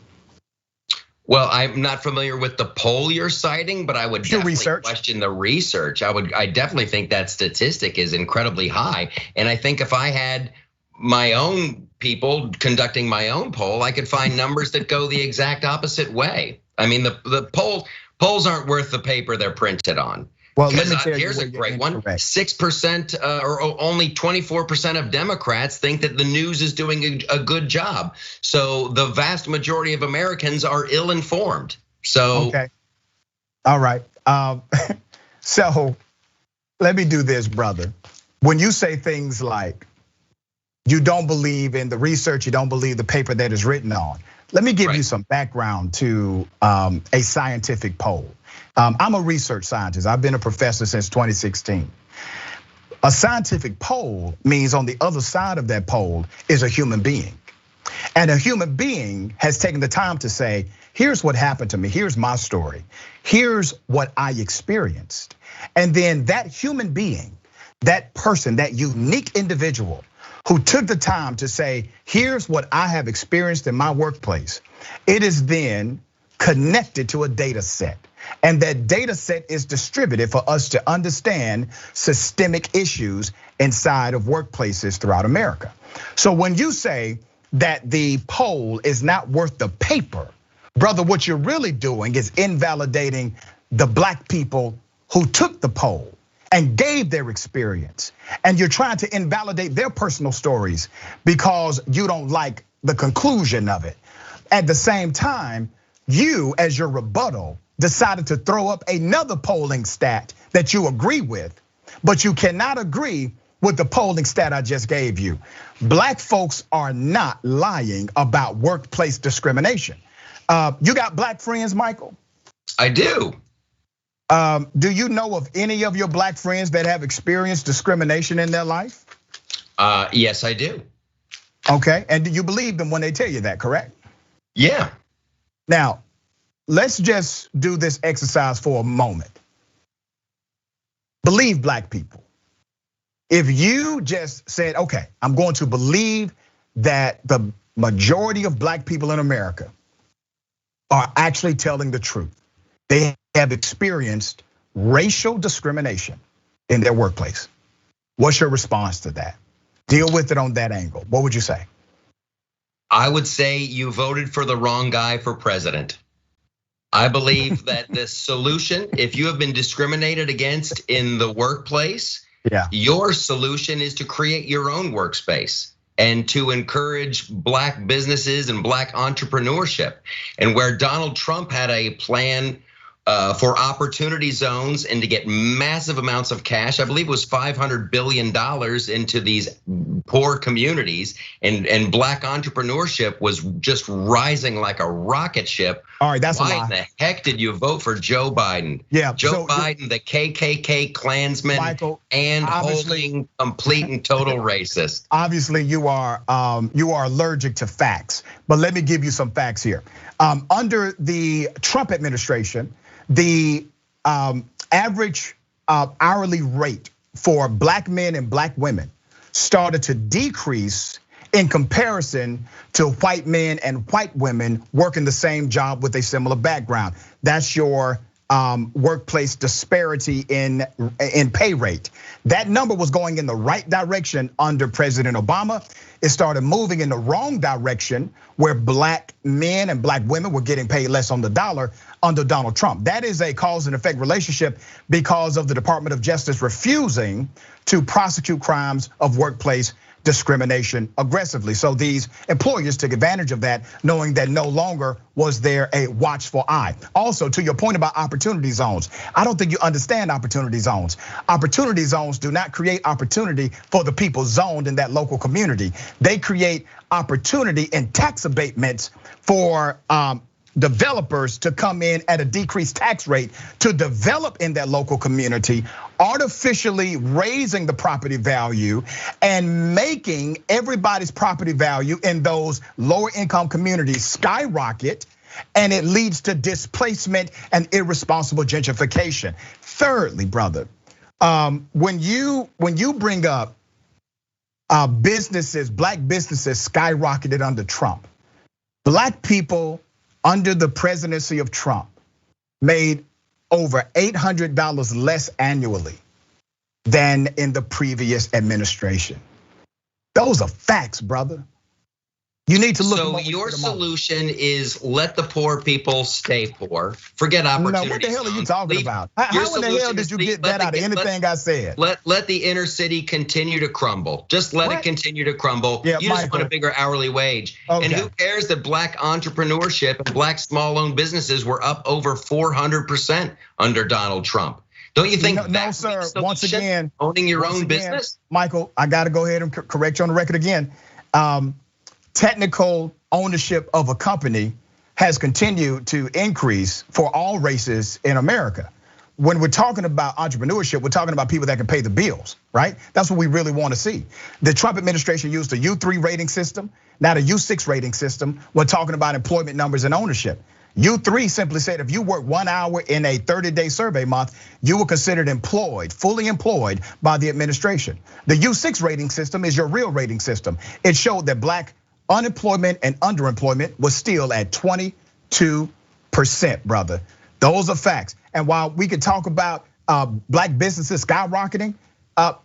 Well, I'm not familiar with the poll you're citing, but I would definitely question the research. I definitely think that statistic is incredibly high. And I think if I had my own people conducting my own poll, I could find numbers that go the exact opposite way. I mean, the polls aren't worth the paper they're printed on. Well, let me tell you, here's a great one. 6% or only 24% of Democrats think that the news is doing a good job. So the vast majority of Americans are ill-informed. So okay, all right. So let me do this, brother. When you say things like you don't believe in the research, you don't believe the paper that is written on, let me give you some background to a scientific poll. I'm a research scientist. I've been a professor since 2016. A scientific poll means on the other side of that poll is a human being. And a human being has taken the time to say, here's what happened to me, here's my story, here's what I experienced. And then that human being, that person, that unique individual who took the time to say, here's what I have experienced in my workplace, it is then connected to a data set. And that data set is distributed for us to understand systemic issues inside of workplaces throughout America. So when you say that the poll is not worth the paper, brother, what you're really doing is invalidating the black people who took the poll and gave their experience. And you're trying to invalidate their personal stories because you don't like the conclusion of it. At the same time, you, as your rebuttal, decided to throw up another polling stat that you agree with, but you cannot agree with the polling stat I just gave you. Black folks are not lying about workplace discrimination. You got black friends, Michael? I do. Do you know of any of your black friends that have experienced discrimination in their life? Yes, I do. Okay, and do you believe them when they tell you that, correct? Yeah. Now, let's just do this exercise for a moment. Believe black people. If you just said, okay, I'm going to believe that the majority of black people in America are actually telling the truth. They have experienced racial discrimination in their workplace. What's your response to that? Deal with it on that angle. What would you say? I would say you voted for the wrong guy for president. I believe that the solution, if you have been discriminated against in the workplace, your solution is to create your own workspace and to encourage black businesses and black entrepreneurship. And where Donald Trump had a plan for opportunity zones and to get massive amounts of cash, I believe it was $500 billion into these poor communities, and black entrepreneurship was just rising like a rocket ship. All right, that's why a lie. In the heck did you vote for Joe Biden? Yeah, Joe Biden, the KKK Klansman, Michael, and holding complete and total racist. Obviously, you are allergic to facts, but let me give you some facts here. Under the Trump administration, the average hourly rate for black men and black women started to decrease in comparison to white men and white women working the same job with a similar background. That's your workplace disparity in pay rate. That number was going in the right direction under President Obama. It started moving in the wrong direction where black men and black women were getting paid less on the dollar under Donald Trump. That is a cause and effect relationship because of the Department of Justice refusing to prosecute crimes of workplace discrimination aggressively. So these employers took advantage of that, knowing that no longer was there a watchful eye. Also, to your point about opportunity zones, I don't think you understand opportunity zones. Opportunity zones do not create opportunity for the people zoned in that local community. They create opportunity in tax abatements for developers to come in at a decreased tax rate to develop in that local community, artificially raising the property value and making everybody's property value in those lower income communities skyrocket, and it leads to displacement and irresponsible gentrification. Thirdly, brother, when you bring up businesses, black businesses skyrocketed under Trump, black people under the presidency of Trump made over $800 less annually than in the previous administration. Those are facts, brother. You need to look. So your solution is let the poor people stay poor. Forget opportunity. No, what the hell are you talking about? How in the hell did you get that out of anything I said? Let the inner city continue to crumble. Just let it continue to crumble. Yeah, you just want a bigger hourly wage. Okay. And who cares that black entrepreneurship and black small-owned businesses were up over 400% under Donald Trump? Don't you think no, sir. Once again, owning your own business? Michael, I got to go ahead and correct you on the record again. Technical ownership of a company has continued to increase for all races in America. When we're talking about entrepreneurship, we're talking about people that can pay the bills, right? That's what we really want to see. The Trump administration used a U3 rating system, not a U6 rating system. We're talking about employment numbers and ownership. U3 simply said if you work 1 hour in a 30-day survey month, you were considered employed, fully employed by the administration. The U6 rating system is your real rating system. It showed that black unemployment and underemployment was still at 22%, brother. Those are facts. And while we could talk about black businesses skyrocketing,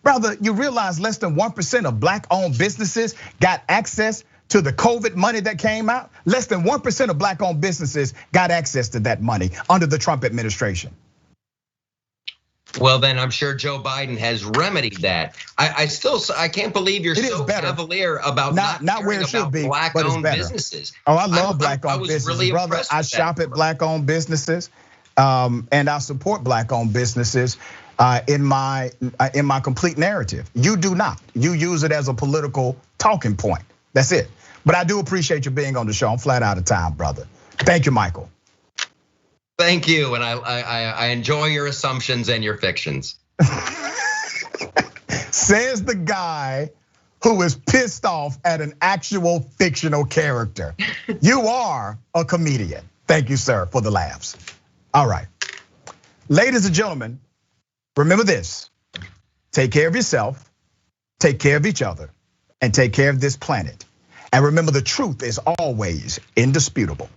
brother, you realize less than 1% of black-owned businesses got access to the COVID money that came out? Less than 1% of black-owned businesses got access to that money under the Trump administration. Well, then I'm sure Joe Biden has remedied that. I can't believe you're so cavalier about not where it should be, black-owned businesses. Oh, I love black-owned businesses, really brother. I shop at black-owned businesses, and I support black-owned businesses in my complete narrative. You do not. You use it as a political talking point. That's it. But I do appreciate you being on the show. I'm flat out of time, brother. Thank you, Michael. Thank you, and I enjoy your assumptions and your fictions. Says the guy who is pissed off at an actual fictional character. You are a comedian. Thank you, sir, for the laughs. All right. Ladies and gentlemen, remember this. Take care of yourself, take care of each other, and take care of this planet. And remember, the truth is always indisputable.